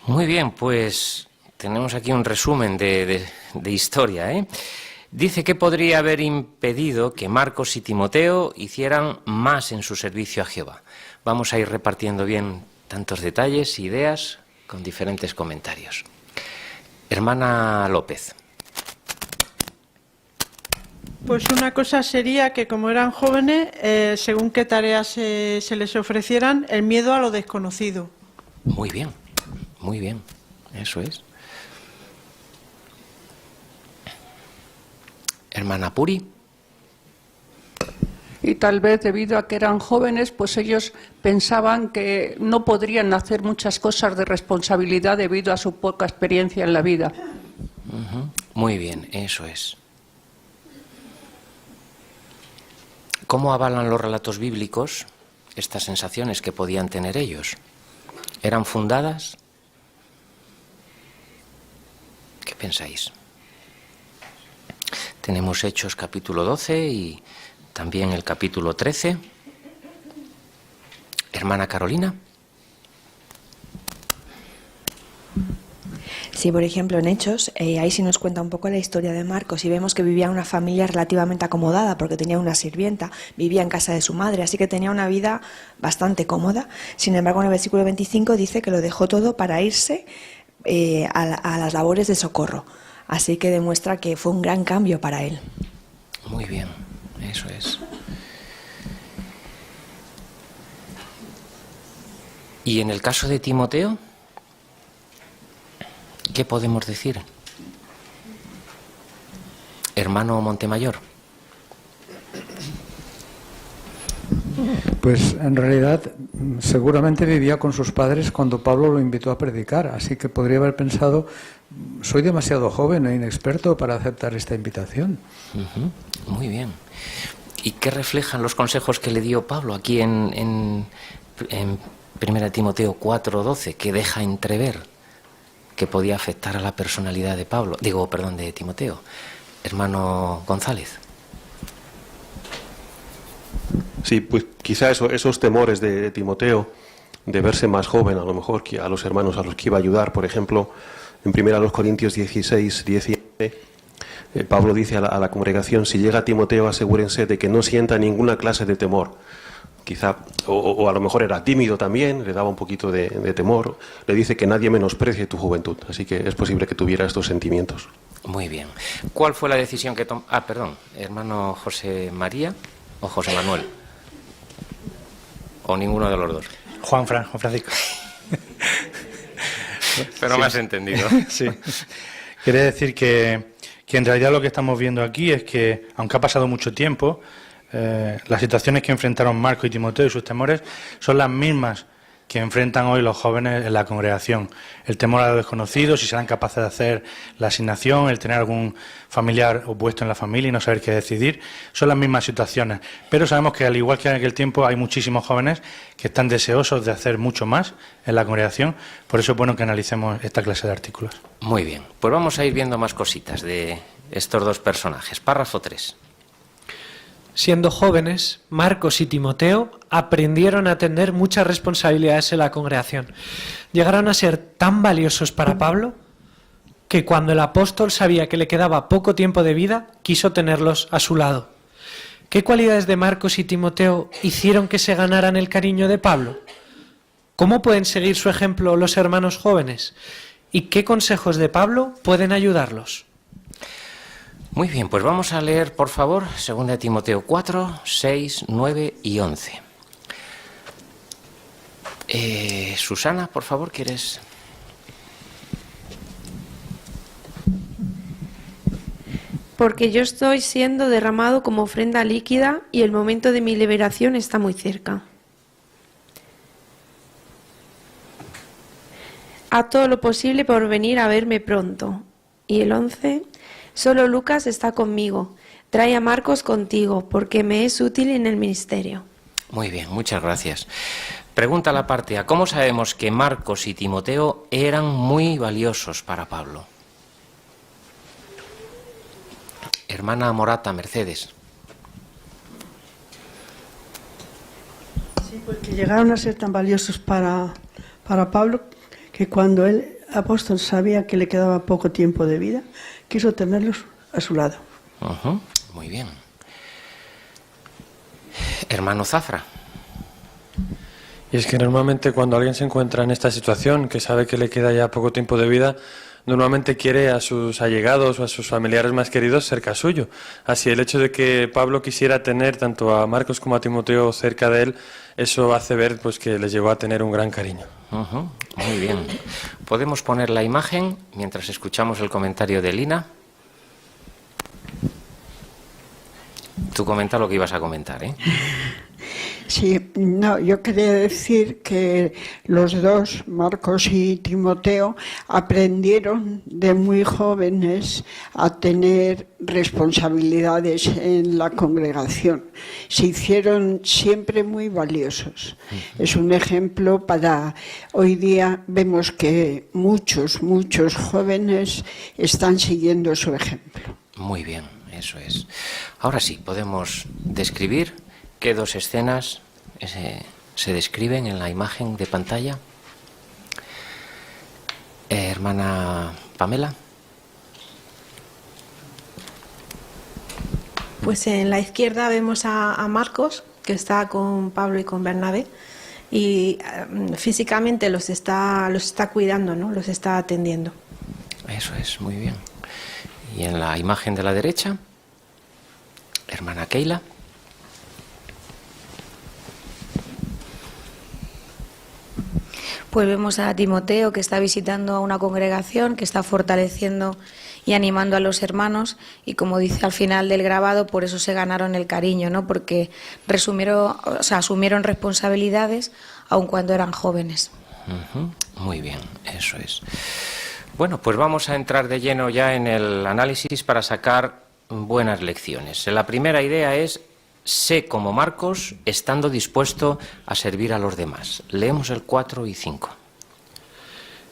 Muy bien, pues tenemos aquí un resumen de historia, ¿eh? Dice que podría haber impedido que Marcos y Timoteo hicieran más en su servicio a Jehová. Vamos a ir repartiendo bien tantos detalles, ideas, con diferentes comentarios. Hermana López. Pues una cosa sería que como eran jóvenes, según qué tareas se les ofrecieran, el miedo a lo desconocido. Muy bien, eso es. Hermana Puri. Y tal vez debido a que eran jóvenes, pues ellos pensaban que no podrían hacer muchas cosas de responsabilidad debido a su poca experiencia en la vida. Muy bien, eso es. ¿Cómo avalan los relatos bíblicos estas sensaciones que podían tener ellos? ¿Eran fundadas? ¿Qué pensáis? Tenemos Hechos capítulo 12 y también el capítulo 13. Hermana Carolina. Sí, por ejemplo, en Hechos, ahí sí nos cuenta un poco la historia de Marcos y vemos que vivía en una familia relativamente acomodada porque tenía una sirvienta, vivía en casa de su madre, así que tenía una vida bastante cómoda. Sin embargo, en el versículo 25 dice que lo dejó todo para irse a las labores de socorro. Así que demuestra que fue un gran cambio para él. Muy bien, eso es. ¿Y en el caso de Timoteo? ¿Qué podemos decir? Hermano Montemayor. Pues en realidad seguramente vivía con sus padres cuando Pablo lo invitó a predicar, así que podría haber pensado, soy demasiado joven e inexperto para aceptar esta invitación. Muy bien. ¿Y qué reflejan los consejos que le dio Pablo aquí en 1 Timoteo 4:12, que deja entrever que podía afectar a la personalidad de de Timoteo? Hermano González. Sí, pues quizá esos temores de Timoteo, de verse más joven a lo mejor que a los hermanos a los que iba a ayudar. Por ejemplo, en 1 Corintios 16, 17, Pablo dice a la congregación: si llega Timoteo, asegúrense de que no sienta ninguna clase de temor. Quizá, o a lo mejor era tímido también, le daba un poquito de temor. Le dice que nadie menosprecie tu juventud, así que es posible que tuviera estos sentimientos. Muy bien. ¿Cuál fue la decisión que tomó? Hermano José María o José Manuel. ¿O ninguno de los dos? Juan Francisco. Pero sí. Me has entendido. Sí. Quiere decir que en realidad lo que estamos viendo aquí es que, aunque ha pasado mucho tiempo, las situaciones que enfrentaron Marcos y Timoteo y sus temores son las mismas que enfrentan hoy los jóvenes en la congregación. El temor a lo desconocido, si serán capaces de hacer la asignación, el tener algún familiar opuesto en la familia y no saber qué decidir, son las mismas situaciones. Pero sabemos que, al igual que en aquel tiempo, hay muchísimos jóvenes que están deseosos de hacer mucho más en la congregación. Por eso es bueno que analicemos esta clase de artículos. Muy bien, pues vamos a ir viendo más cositas de estos dos personajes. Párrafo 3. Siendo jóvenes, Marcos y Timoteo aprendieron a atender muchas responsabilidades en la congregación. Llegaron a ser tan valiosos para Pablo que cuando el apóstol sabía que le quedaba poco tiempo de vida, quiso tenerlos a su lado. ¿Qué cualidades de Marcos y Timoteo hicieron que se ganaran el cariño de Pablo? ¿Cómo pueden seguir su ejemplo los hermanos jóvenes? ¿Y qué consejos de Pablo pueden ayudarlos? Muy bien, pues vamos a leer, por favor, 2 Timoteo 4, 6, 9 y 11. Susana, por favor, ¿quieres? porque yo estoy siendo derramado como ofrenda líquida y el momento de mi liberación está muy cerca. Haz todo lo posible por venir a verme pronto. Y el 11, solo Lucas está conmigo. Trae a Marcos contigo, porque me es útil en el ministerio. Muy bien, muchas gracias. Pregunta la parte A. ¿Cómo sabemos que Marcos y Timoteo eran muy valiosos para Pablo? Hermana Morata, Mercedes. Sí, porque llegaron a ser tan valiosos para Pablo que cuando el apóstol sabía que le quedaba poco tiempo de vida, quiso tenerlos a su lado. Muy bien. Hermano Zafra. Y es que normalmente cuando alguien se encuentra en esta situación, que sabe que le queda ya poco tiempo de vida, normalmente quiere a sus allegados o a sus familiares más queridos cerca suyo. Así el hecho de que Pablo quisiera tener tanto a Marcos como a Timoteo cerca de él, eso hace ver pues que les llevó a tener un gran cariño. Muy bien. ¿Podemos poner la imagen mientras escuchamos el comentario de Lina? Tú comenta lo que ibas a comentar, ¿eh? Sí, no, yo quería decir que los dos, Marcos y Timoteo, aprendieron de muy jóvenes a tener responsabilidades en la congregación. Se hicieron siempre muy valiosos. Es un ejemplo para... Hoy día vemos que muchos jóvenes están siguiendo su ejemplo. Muy bien, eso es. Ahora sí, podemos describir qué dos escenas se describen en la imagen de pantalla. Hermana Pamela. Pues en la izquierda vemos a Marcos, que está con Pablo y con Bernabé, y físicamente los está cuidando, ¿no? Los está atendiendo. Eso es, muy bien. Y en la imagen de la derecha, hermana Keila. Pues vemos a Timoteo, que está visitando a una congregación, que está fortaleciendo y animando a los hermanos, y como dice al final del grabado, por eso se ganaron el cariño, ¿no? Porque asumieron responsabilidades aun cuando eran jóvenes. Muy bien, eso es. Bueno, pues vamos a entrar de lleno ya en el análisis para sacar buenas lecciones. La primera idea es: sé como Marcos, estando dispuesto a servir a los demás. Leemos el 4 y 5.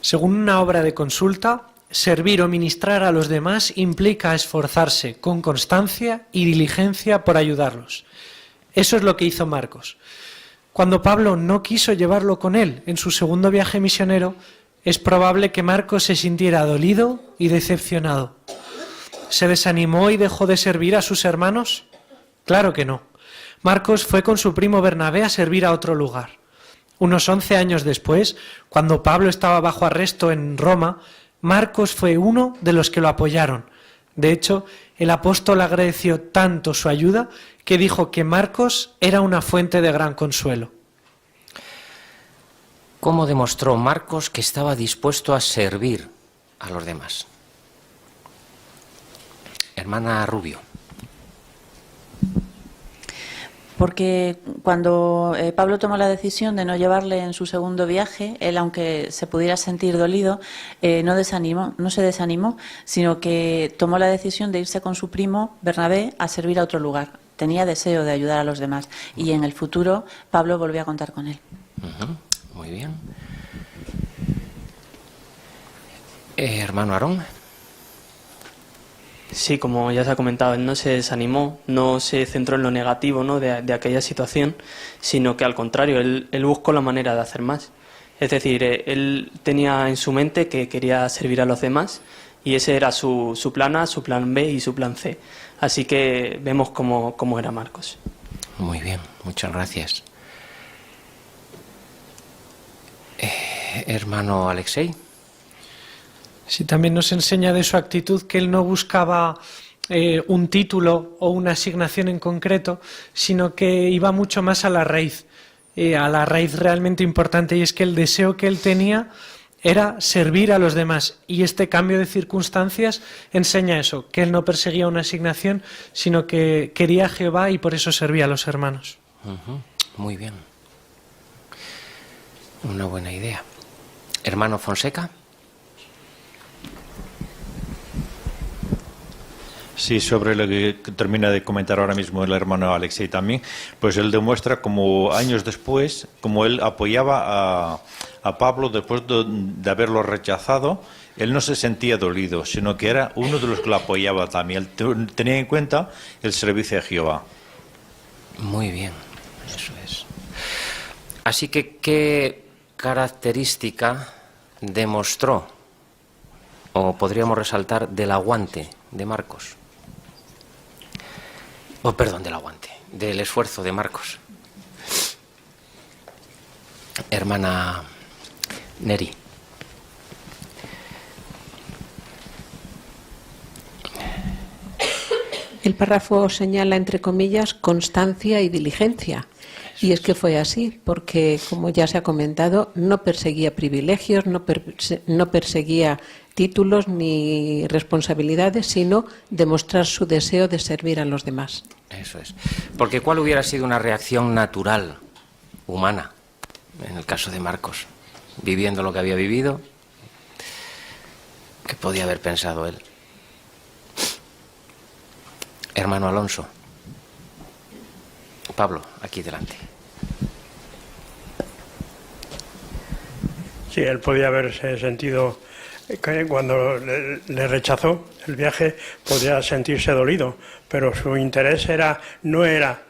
Según una obra de consulta, servir o ministrar a los demás implica esforzarse con constancia y diligencia por ayudarlos. Eso es lo que hizo Marcos. Cuando Pablo no quiso llevarlo con él en su segundo viaje misionero, es probable que Marcos se sintiera dolido y decepcionado. ¿Se desanimó y dejó de servir a sus hermanos? Claro que no. Marcos fue con su primo Bernabé a servir a otro lugar. Unos 11 años después, cuando Pablo estaba bajo arresto en Roma, Marcos fue uno de los que lo apoyaron. De hecho, el apóstol agradeció tanto su ayuda que dijo que Marcos era una fuente de gran consuelo. ¿Cómo demostró Marcos que estaba dispuesto a servir a los demás? Hermana Rubio. Porque cuando Pablo tomó la decisión de no llevarle en su segundo viaje, él, aunque se pudiera sentir dolido, no se desanimó, sino que tomó la decisión de irse con su primo Bernabé a servir a otro lugar. Tenía deseo de ayudar a los demás, y en el futuro Pablo volvió a contar con él. Muy bien. Hermano Aarón. Sí, como ya se ha comentado, él no se desanimó, no se centró en lo negativo, ¿no? de aquella situación, sino que al contrario, él buscó la manera de hacer más. Es decir, él tenía en su mente que quería servir a los demás, y ese era su plan A, su plan B y su plan C. Así que vemos cómo era Marcos. Muy bien, muchas gracias. Hermano Alexei. Sí, también nos enseña de su actitud que él no buscaba un título o una asignación en concreto, sino que iba mucho más a la raíz realmente importante, y es que el deseo que él tenía era servir a los demás. Y este cambio de circunstancias enseña eso, que él no perseguía una asignación, sino que quería a Jehová y por eso servía a los hermanos. Muy bien. Una buena idea. Hermano Fonseca. Sí, sobre lo que termina de comentar ahora mismo el hermano Alexei también, pues él demuestra como años después, como él apoyaba a Pablo después de haberlo rechazado, él no se sentía dolido, sino que era uno de los que lo apoyaba también. Él tenía en cuenta el servicio a Jehová. Muy bien, eso es. Así que, ¿qué característica demostró, o podríamos resaltar, del aguante de Marcos? Del aguante, del esfuerzo de Marcos. Hermana Neri. El párrafo señala, entre comillas, constancia y diligencia. Y es que fue así, porque, como ya se ha comentado, no perseguía privilegios, no perseguía títulos ni responsabilidades, sino demostrar su deseo de servir a los demás. Eso es. Porque ¿cuál hubiera sido una reacción natural, humana, en el caso de Marcos? Viviendo lo que había vivido, ¿qué podía haber pensado él? Hermano Alonso. Pablo, aquí delante. Sí, él podía haberse sentido, que cuando le rechazó el viaje, podía sentirse dolido, pero su interés no era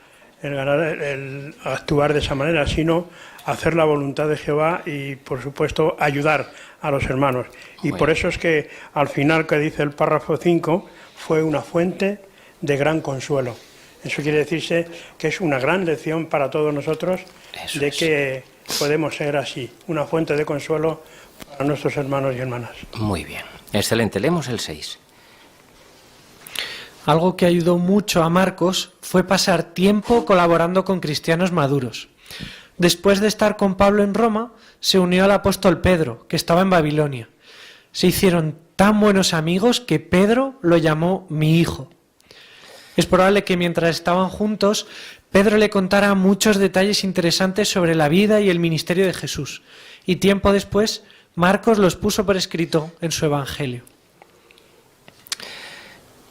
el actuar de esa manera, sino hacer la voluntad de Jehová y, por supuesto, ayudar a los hermanos. Y por eso es que, al final, que dice el párrafo 5, fue una fuente de gran consuelo. Eso quiere decirse que es una gran lección para todos nosotros de que podemos ser así, una fuente de consuelo para nuestros hermanos y hermanas. Muy bien, excelente. Leemos el 6. Algo que ayudó mucho a Marcos fue pasar tiempo colaborando con cristianos maduros. Después de estar con Pablo en Roma, se unió al apóstol Pedro, que estaba en Babilonia. Se hicieron tan buenos amigos que Pedro lo llamó mi hijo. Es probable que mientras estaban juntos, Pedro le contara muchos detalles interesantes sobre la vida y el ministerio de Jesús. Y tiempo después, Marcos los puso por escrito en su Evangelio.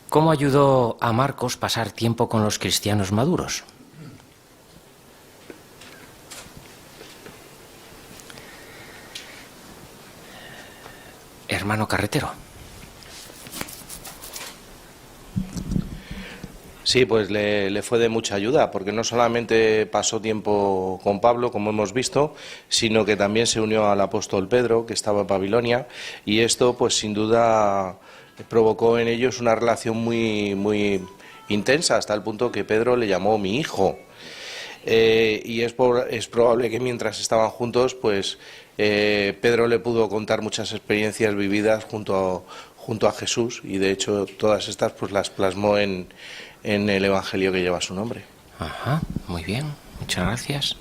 ¿Cómo ayudó a Marcos pasar tiempo con los cristianos maduros? Hermano Carretero. Sí, pues le fue de mucha ayuda, porque no solamente pasó tiempo con Pablo, como hemos visto, sino que también se unió al apóstol Pedro, que estaba en Babilonia, y esto, pues sin duda, provocó en ellos una relación muy intensa, hasta el punto que Pedro le llamó mi hijo. Y es probable que mientras estaban juntos, pues Pedro le pudo contar muchas experiencias vividas junto a Jesús, y de hecho todas estas pues las plasmó en el Evangelio que lleva su nombre. Ajá, muy bien, muchas gracias.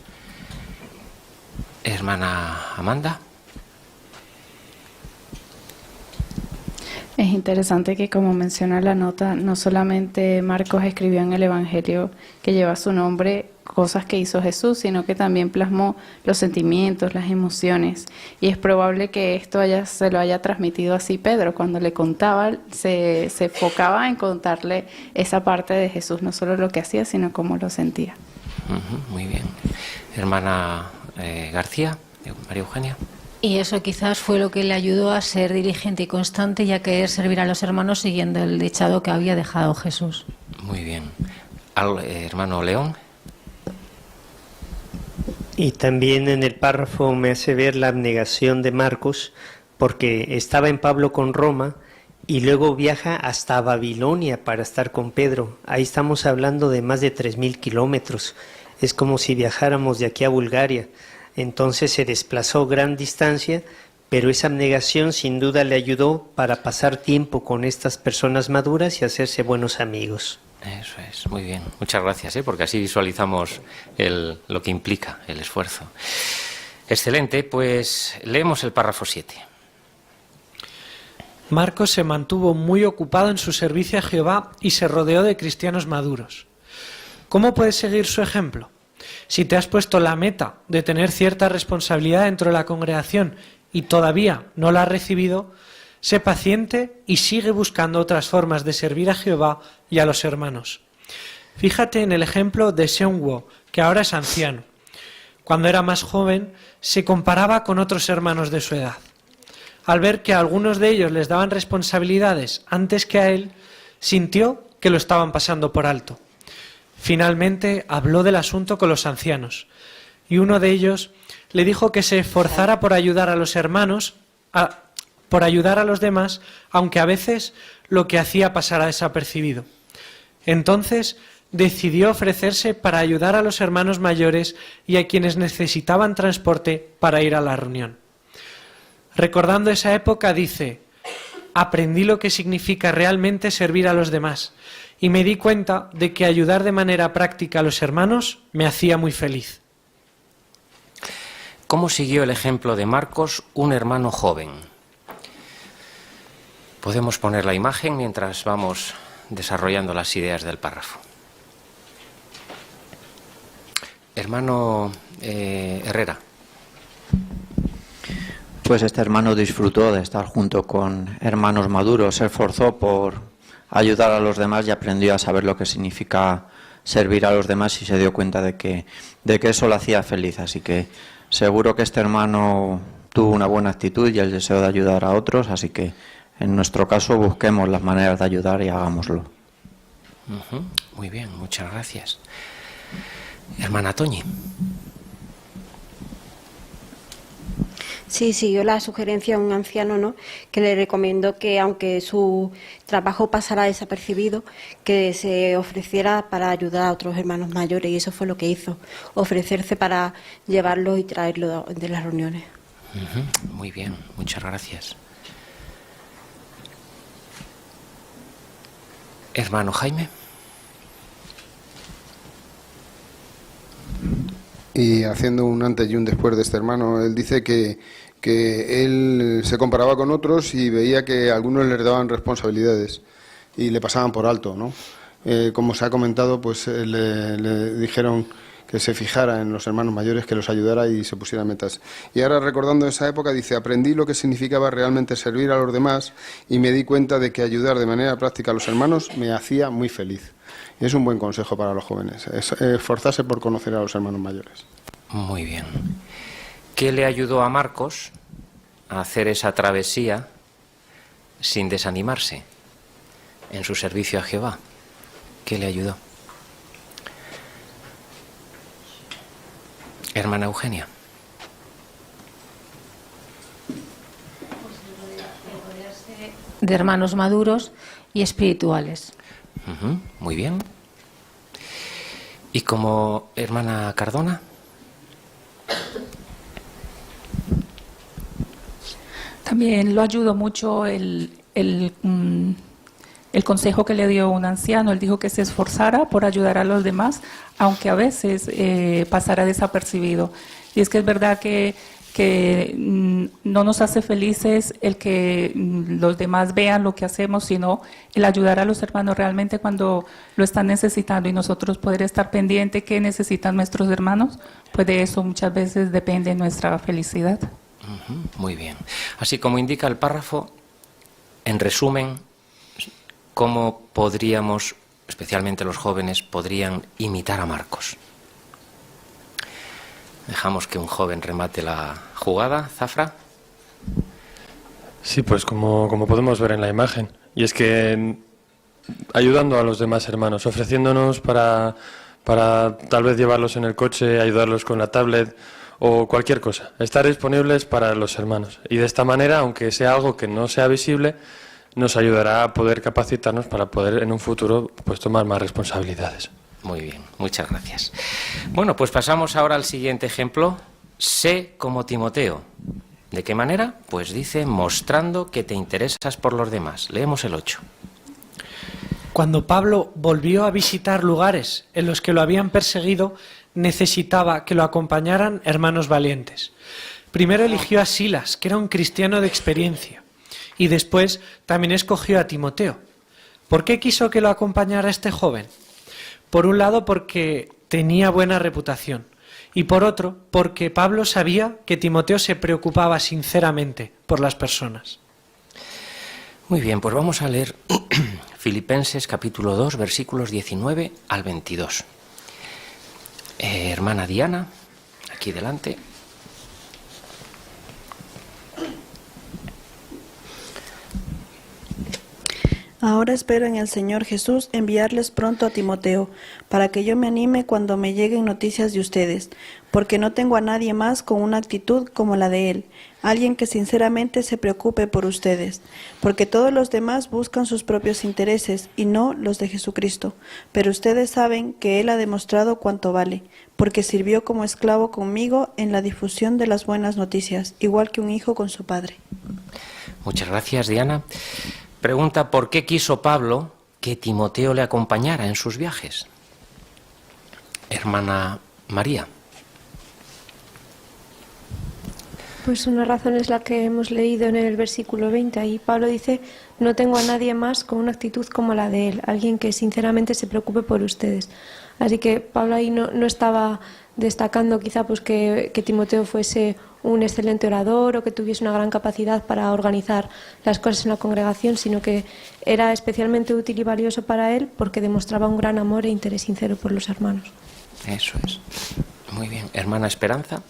Hermana Amanda. Es interesante que, como menciona la nota, no solamente Marcos escribió en el Evangelio que lleva su nombre cosas que hizo Jesús, sino que también plasmó los sentimientos, las emociones. Y es probable que esto se lo haya transmitido así Pedro. Cuando le contaba, se enfocaba en contarle esa parte de Jesús, no solo lo que hacía, sino cómo lo sentía. Muy bien. Hermana García, María Eugenia. Y eso quizás fue lo que le ayudó a ser diligente y constante y a querer servir a los hermanos siguiendo el dechado que había dejado Jesús. Muy bien. Hermano León. Y también en el párrafo me hace ver la abnegación de Marcos, porque estaba en Pablo con Roma y luego viaja hasta Babilonia para estar con Pedro. Ahí estamos hablando de más de 3.000 kilómetros. Es como si viajáramos de aquí a Bulgaria. Entonces se desplazó gran distancia, pero esa abnegación sin duda le ayudó para pasar tiempo con estas personas maduras y hacerse buenos amigos. Eso es, muy bien. Muchas gracias, porque así visualizamos lo que implica el esfuerzo. Excelente, pues leemos el párrafo 7. Marcos se mantuvo muy ocupado en su servicio a Jehová y se rodeó de cristianos maduros. ¿Cómo puedes seguir su ejemplo? Si te has puesto la meta de tener cierta responsabilidad dentro de la congregación y todavía no la has recibido, sé paciente y sigue buscando otras formas de servir a Jehová y a los hermanos. Fíjate en el ejemplo de Seung-woo, que ahora es anciano. Cuando era más joven, se comparaba con otros hermanos de su edad. Al ver que a algunos de ellos les daban responsabilidades antes que a él, sintió que lo estaban pasando por alto. Finalmente habló del asunto con los ancianos, y uno de ellos le dijo que se esforzara por ayudar a los hermanos, por ayudar a los demás, aunque a veces lo que hacía pasara desapercibido. Entonces decidió ofrecerse para ayudar a los hermanos mayores y a quienes necesitaban transporte para ir a la reunión. Recordando esa época dice: aprendí lo que significa realmente servir a los demás y me di cuenta de que ayudar de manera práctica a los hermanos me hacía muy feliz. ¿Cómo siguió el ejemplo de Marcos un hermano joven? Podemos poner la imagen mientras vamos desarrollando las ideas del párrafo. Hermano Herrera. Pues este hermano disfrutó de estar junto con hermanos maduros, se esforzó por ayudar a los demás y aprendió a saber lo que significa servir a los demás y se dio cuenta de que eso lo hacía feliz. Así que seguro que este hermano tuvo una buena actitud y el deseo de ayudar a otros, así que en nuestro caso busquemos las maneras de ayudar y hagámoslo. Muy bien, muchas gracias. Hermana Toñi. Sí, siguió la sugerencia de un anciano, ¿no?, que le recomendó que, aunque su trabajo pasara desapercibido, que se ofreciera para ayudar a otros hermanos mayores, y eso fue lo que hizo, ofrecerse para llevarlo y traerlo de las reuniones. Muy bien, muchas gracias. Hermano Jaime. Y haciendo un antes y un después de este hermano, él dice que él se comparaba con otros y veía que a algunos les daban responsabilidades y le pasaban por alto, ¿no? Como se ha comentado, pues le dijeron que se fijara en los hermanos mayores, que los ayudara y se pusiera metas. Y ahora, recordando esa época, dice: aprendí lo que significaba realmente servir a los demás y me di cuenta de que ayudar de manera práctica a los hermanos me hacía muy feliz. Y es un buen consejo para los jóvenes, esforzarse por conocer a los hermanos mayores. Muy bien. ¿Qué le ayudó a Marcos a hacer esa travesía sin desanimarse en su servicio a Jehová? ¿Qué le ayudó? Hermana Eugenia. De hermanos maduros y espirituales. Muy bien. ¿Y como hermana Cardona? También lo ayudó mucho el consejo que le dio un anciano. Él dijo que se esforzara por ayudar a los demás, aunque a veces pasara desapercibido. Y es que es verdad que no nos hace felices el que los demás vean lo que hacemos, sino el ayudar a los hermanos realmente cuando lo están necesitando, y nosotros poder estar pendiente que necesitan nuestros hermanos, pues de eso muchas veces depende nuestra felicidad. Muy bien. Así como indica el párrafo, en resumen, ¿cómo podríamos, especialmente los jóvenes, podrían imitar a Marcos? Dejamos que un joven remate la jugada. Zafra. Sí, pues como podemos ver en la imagen. Y es que ayudando a los demás hermanos, ofreciéndonos para tal vez llevarlos en el coche, ayudarlos con la tablet o cualquier cosa. Estar disponibles para los hermanos. Y de esta manera, aunque sea algo que no sea visible, nos ayudará a poder capacitarnos para poder en un futuro pues tomar más responsabilidades. Muy bien, muchas gracias. Bueno, pues pasamos ahora al siguiente ejemplo. Sé como Timoteo. ¿De qué manera? Pues dice, mostrando que te interesas por los demás. Leemos el 8. Cuando Pablo volvió a visitar lugares en los que lo habían perseguido, necesitaba que lo acompañaran hermanos valientes. Primero eligió a Silas, que era un cristiano de experiencia, y después también escogió a Timoteo. ¿Por qué quiso que lo acompañara este joven? Por un lado, porque tenía buena reputación, y por otro, porque Pablo sabía que Timoteo se preocupaba sinceramente por las personas. Muy bien, pues vamos a leer Filipenses capítulo 2, versículos 19 al 22. Hermana Diana, aquí delante. Ahora espero en el Señor Jesús enviarles pronto a Timoteo, para que yo me anime cuando me lleguen noticias de ustedes, porque no tengo a nadie más con una actitud como la de él, alguien que sinceramente se preocupe por ustedes, porque todos los demás buscan sus propios intereses y no los de Jesucristo, pero ustedes saben que él ha demostrado cuánto vale, porque sirvió como esclavo conmigo en la difusión de las buenas noticias, igual que un hijo con su padre. Muchas gracias, Diana. Pregunta, ¿por qué quiso Pablo que Timoteo le acompañara en sus viajes? Hermana María. Pues una razón es la que hemos leído en el versículo 20. Ahí Pablo dice, no tengo a nadie más con una actitud como la de él, alguien que sinceramente se preocupe por ustedes. Así que Pablo ahí no estaba destacando quizá pues que Timoteo fuese un excelente orador o que tuviese una gran capacidad para organizar las cosas en la congregación, sino que era especialmente útil y valioso para él porque demostraba un gran amor e interés sincero por los hermanos. Eso es. Muy bien. Hermana Esperanza.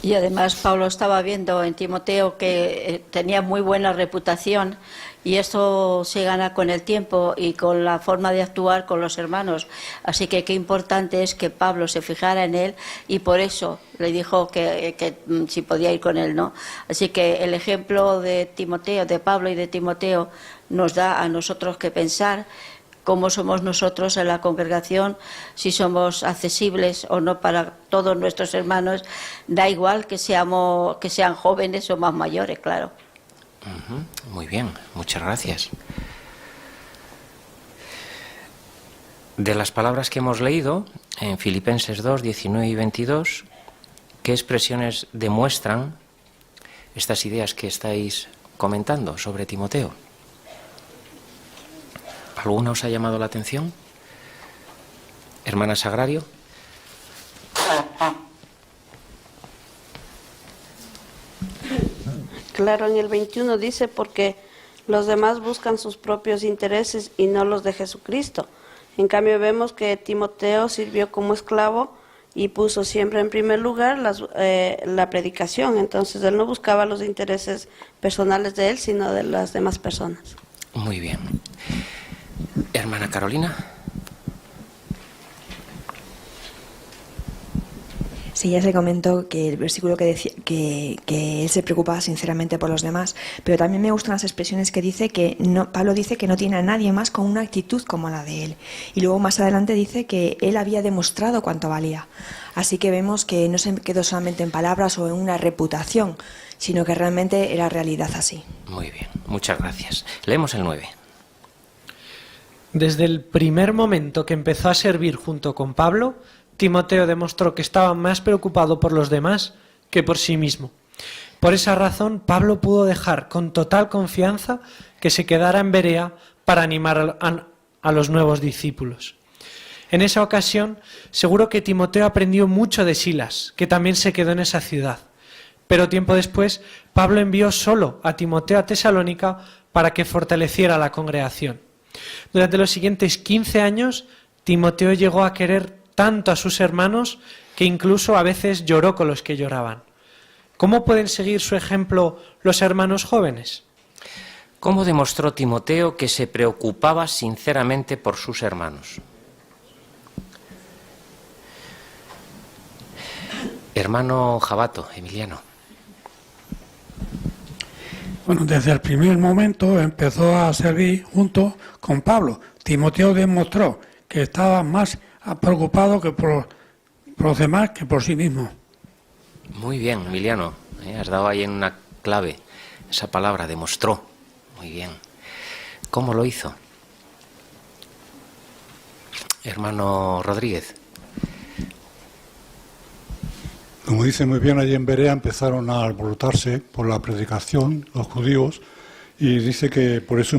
Y además Pablo estaba viendo en Timoteo que tenía muy buena reputación y eso se gana con el tiempo y con la forma de actuar con los hermanos. Así que qué importante es que Pablo se fijara en él y por eso le dijo que si podía ir con él, ¿no? Así que el ejemplo de Timoteo, de Pablo y de Timoteo nos da a nosotros que pensar cómo somos nosotros en la congregación, si somos accesibles o no para todos nuestros hermanos, da igual que sean jóvenes o más mayores, claro. Muy bien, muchas gracias. De las palabras que hemos leído en Filipenses 2, 19 y 22, ¿qué expresiones demuestran estas ideas que estáis comentando sobre Timoteo? ¿Alguna os ha llamado la atención? Hermana Sagrario. Claro, en el 21 dice, porque los demás buscan sus propios intereses y no los de Jesucristo. En cambio vemos que Timoteo sirvió como esclavo y puso siempre en primer lugar la predicación. Entonces él no buscaba los intereses personales de él, sino de las demás personas. Muy bien. Hermana Carolina. Sí, ya se comentó que el versículo que decía que él se preocupaba sinceramente por los demás, pero también me gustan las expresiones que dice que Pablo dice que no tiene a nadie más con una actitud como la de él. Y luego más adelante dice que él había demostrado cuánto valía. Así que vemos que no se quedó solamente en palabras o en una reputación, sino que realmente era realidad así. Muy bien, muchas gracias. Leemos el 9. Desde el primer momento que empezó a servir junto con Pablo, Timoteo demostró que estaba más preocupado por los demás que por sí mismo. Por esa razón, Pablo pudo dejar con total confianza que se quedara en Berea para animar a los nuevos discípulos. En esa ocasión, seguro que Timoteo aprendió mucho de Silas, que también se quedó en esa ciudad. Pero tiempo después, Pablo envió solo a Timoteo a Tesalónica para que fortaleciera la congregación. Durante los siguientes 15 años, Timoteo llegó a querer tanto a sus hermanos que incluso a veces lloró con los que lloraban. ¿Cómo pueden seguir su ejemplo los hermanos jóvenes? ¿Cómo demostró Timoteo que se preocupaba sinceramente por sus hermanos? Hermano Jabato, Emiliano. Bueno, desde el primer momento empezó a servir junto con Pablo. Timoteo demostró que estaba más preocupado que por los demás que por sí mismo. Muy bien, Emiliano. Has dado ahí en una clave esa palabra, demostró. Muy bien. ¿Cómo lo hizo? Hermano Rodríguez. Con como dice muy bien, allí en Berea empezaron a alborotarse por la predicación los judíos, y dice que por eso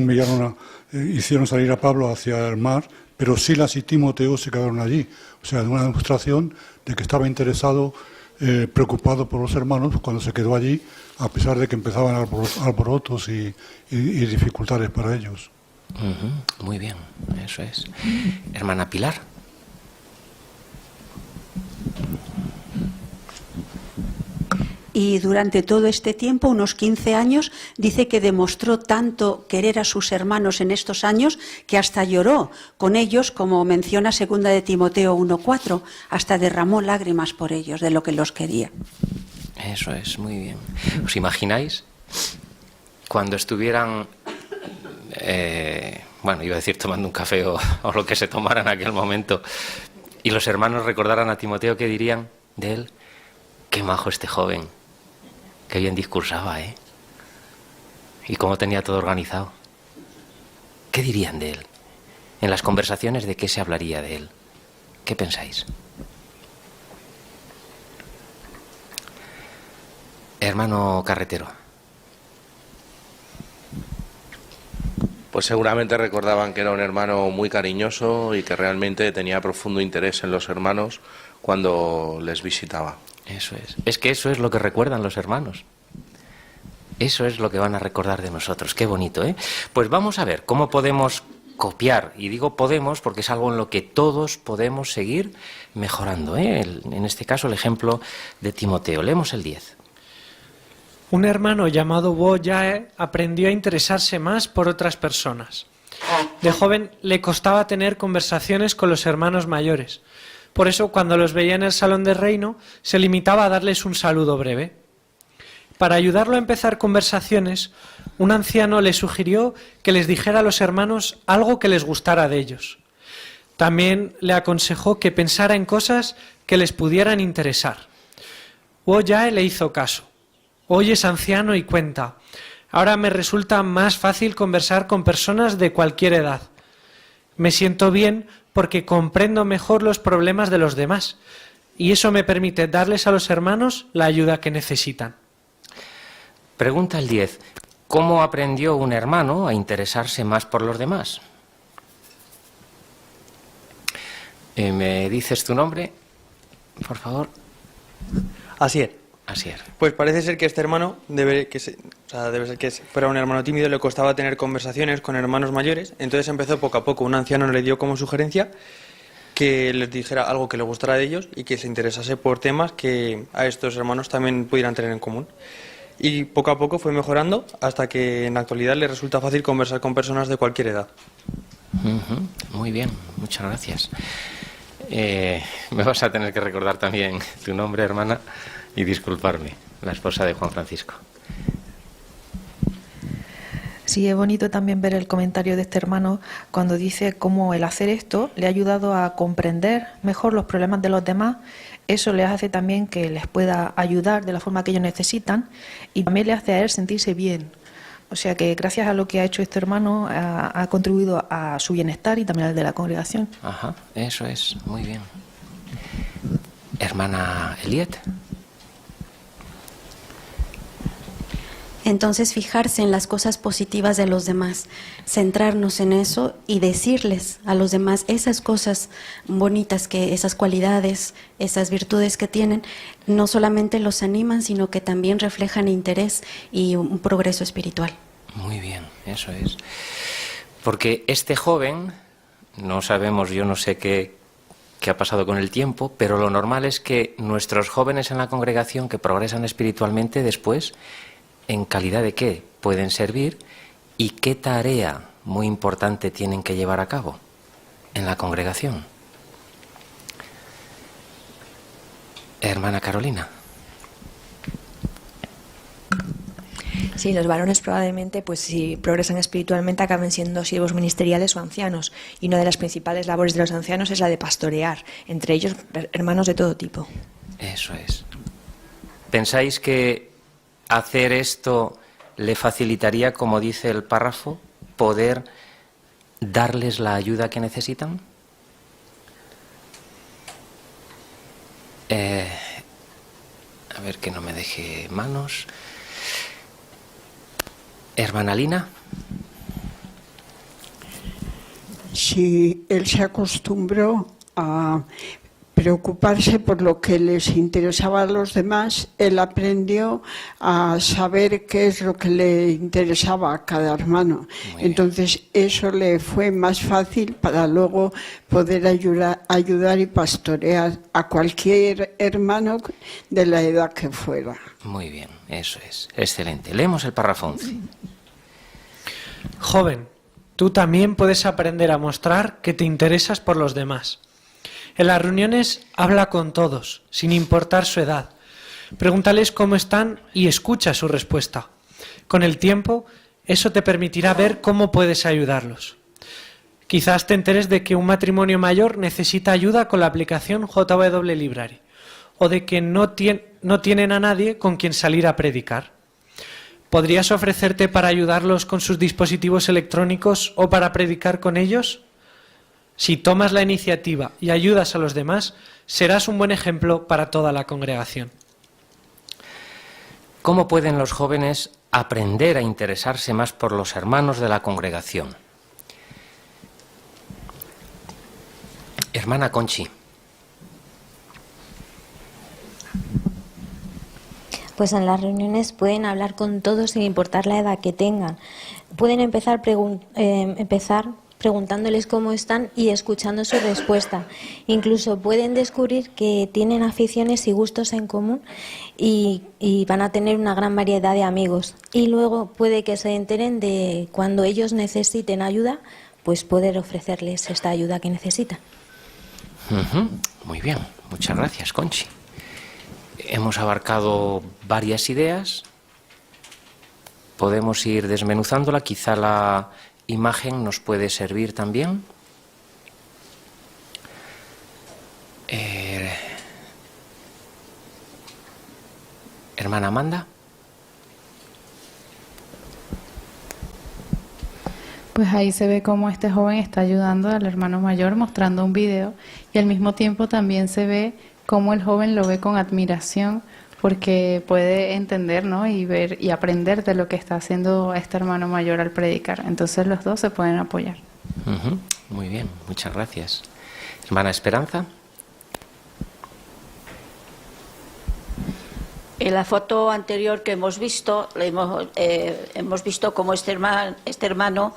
hicieron salir a Pablo hacia el mar, pero Silas y Timoteo se quedaron allí. O sea, una demostración de que estaba interesado, preocupado por los hermanos cuando se quedó allí, a pesar de que empezaban alborotos y dificultades para ellos. Muy bien, eso es. Hermana Pilar. Y durante todo este tiempo, unos 15 años, dice que demostró tanto querer a sus hermanos en estos años que hasta lloró con ellos, como menciona 2 de Timoteo 1:4, hasta derramó lágrimas por ellos, de lo que los quería. Eso es, muy bien. ¿Os imagináis cuando estuvieran, bueno, iba a decir tomando un café o lo que se tomara en aquel momento, y los hermanos recordaran a Timoteo, qué dirían de él? Qué majo este joven, qué bien discursaba, ¿eh? Y cómo tenía todo organizado. ¿Qué dirían de él? En las conversaciones, ¿de qué se hablaría de él? ¿Qué pensáis? Hermano Carretero. Pues seguramente recordaban que era un hermano muy cariñoso y que realmente tenía profundo interés en los hermanos cuando les visitaba. Eso es. Es que eso es lo que recuerdan los hermanos. Eso es lo que van a recordar de nosotros. Qué bonito, ¿eh? Pues vamos a ver cómo podemos copiar. Y digo podemos porque es algo en lo que todos podemos seguir mejorando, ¿eh? En este caso el ejemplo de Timoteo. Leemos el 10. Un hermano llamado Wo Jae aprendió a interesarse más por otras personas. De joven le costaba tener conversaciones con los hermanos mayores. Por eso, cuando los veía en el salón del reino, se limitaba a darles un saludo breve. Para ayudarlo a empezar conversaciones, un anciano le sugirió que les dijera a los hermanos algo que les gustara de ellos. También le aconsejó que pensara en cosas que les pudieran interesar. Wo Jae le hizo caso. Hoy es anciano y cuenta. Ahora me resulta más fácil conversar con personas de cualquier edad. Me siento bien porque comprendo mejor los problemas de los demás y eso me permite darles a los hermanos la ayuda que necesitan. Pregunta el 10. ¿Cómo aprendió un hermano a interesarse más por los demás? ¿Me dices tu nombre, por favor? Asier. Asier. Pues parece ser que este hermano debe ser que fuera un hermano tímido, le costaba tener conversaciones con hermanos mayores, entonces empezó poco a poco. Un anciano le dio como sugerencia que les dijera algo que le gustara de ellos y que se interesase por temas que a estos hermanos también pudieran tener en común. Y poco a poco fue mejorando hasta que en la actualidad le resulta fácil conversar con personas de cualquier edad. Muy bien, muchas gracias. Me vas a tener que recordar también tu nombre, hermana, y disculparme, la esposa de Juan Francisco. Sí, es bonito también ver el comentario de este hermano cuando dice cómo el hacer esto le ha ayudado a comprender mejor los problemas de los demás. Eso les hace también que les pueda ayudar de la forma que ellos necesitan y también le hace a él sentirse bien. O sea que gracias a lo que ha hecho este hermano ha contribuido a su bienestar y también al de la congregación. Ajá, eso es, muy bien. Hermana Eliet. Entonces fijarse en las cosas positivas de los demás, centrarnos en eso y decirles a los demás esas cosas bonitas, que esas cualidades, esas virtudes que tienen, no solamente los animan, sino que también reflejan interés y un progreso espiritual. Muy bien, eso es. Porque este joven, no sabemos, yo no sé qué ha pasado con el tiempo, pero lo normal es que nuestros jóvenes en la congregación que progresan espiritualmente después, ¿en calidad de qué pueden servir y qué tarea muy importante tienen que llevar a cabo en la congregación? Hermana Carolina. Sí, los varones probablemente, pues si progresan espiritualmente, acaben siendo siervos ministeriales o ancianos. Y una de las principales labores de los ancianos es la de pastorear, entre ellos hermanos de todo tipo. Eso es. ¿Pensáis que hacer esto le facilitaría, como dice el párrafo, poder darles la ayuda que necesitan? ver que no me deje manos. Hermana Lina. Si él se acostumbró a preocuparse por lo que les interesaba a los demás, él aprendió a saber qué es lo que le interesaba a cada hermano. Entonces eso le fue más fácil para luego poder ayudar y pastorear a cualquier hermano de la edad que fuera. Muy bien, eso es. Excelente. Leemos el párrafo 11. Joven, tú también puedes aprender a mostrar que te interesas por los demás. En las reuniones habla con todos, sin importar su edad. Pregúntales cómo están y escucha su respuesta. Con el tiempo, eso te permitirá ver cómo puedes ayudarlos. Quizás te enteres de que un matrimonio mayor necesita ayuda con la aplicación JW Library, o de que no tienen a nadie con quien salir a predicar. ¿Podrías ofrecerte para ayudarlos con sus dispositivos electrónicos o para predicar con ellos? Si tomas la iniciativa y ayudas a los demás, serás un buen ejemplo para toda la congregación. ¿Cómo pueden los jóvenes aprender a interesarse más por los hermanos de la congregación? Hermana Conchi. Pues en las reuniones pueden hablar con todos sin importar la edad que tengan. Pueden empezar preguntándoles cómo están y escuchando su respuesta. Incluso pueden descubrir que tienen aficiones y gustos en común y van a tener una gran variedad de amigos. Y luego puede que se enteren de cuando ellos necesiten ayuda, pues poder ofrecerles esta ayuda que necesitan. Muy bien, muchas gracias, Conchi. Hemos abarcado varias ideas. Podemos ir desmenuzándola. Quizá la imagen nos puede servir también. Hermana Amanda. Pues ahí se ve cómo este joven está ayudando al hermano mayor mostrando un video, y al mismo tiempo también se ve cómo el joven lo ve con admiración, porque puede entender, ¿no?, y ver y aprender de lo que está haciendo este hermano mayor al predicar. Entonces los dos se pueden apoyar. Muy bien, muchas gracias. Hermana Esperanza. En la foto anterior que hemos visto, hemos visto cómo este hermano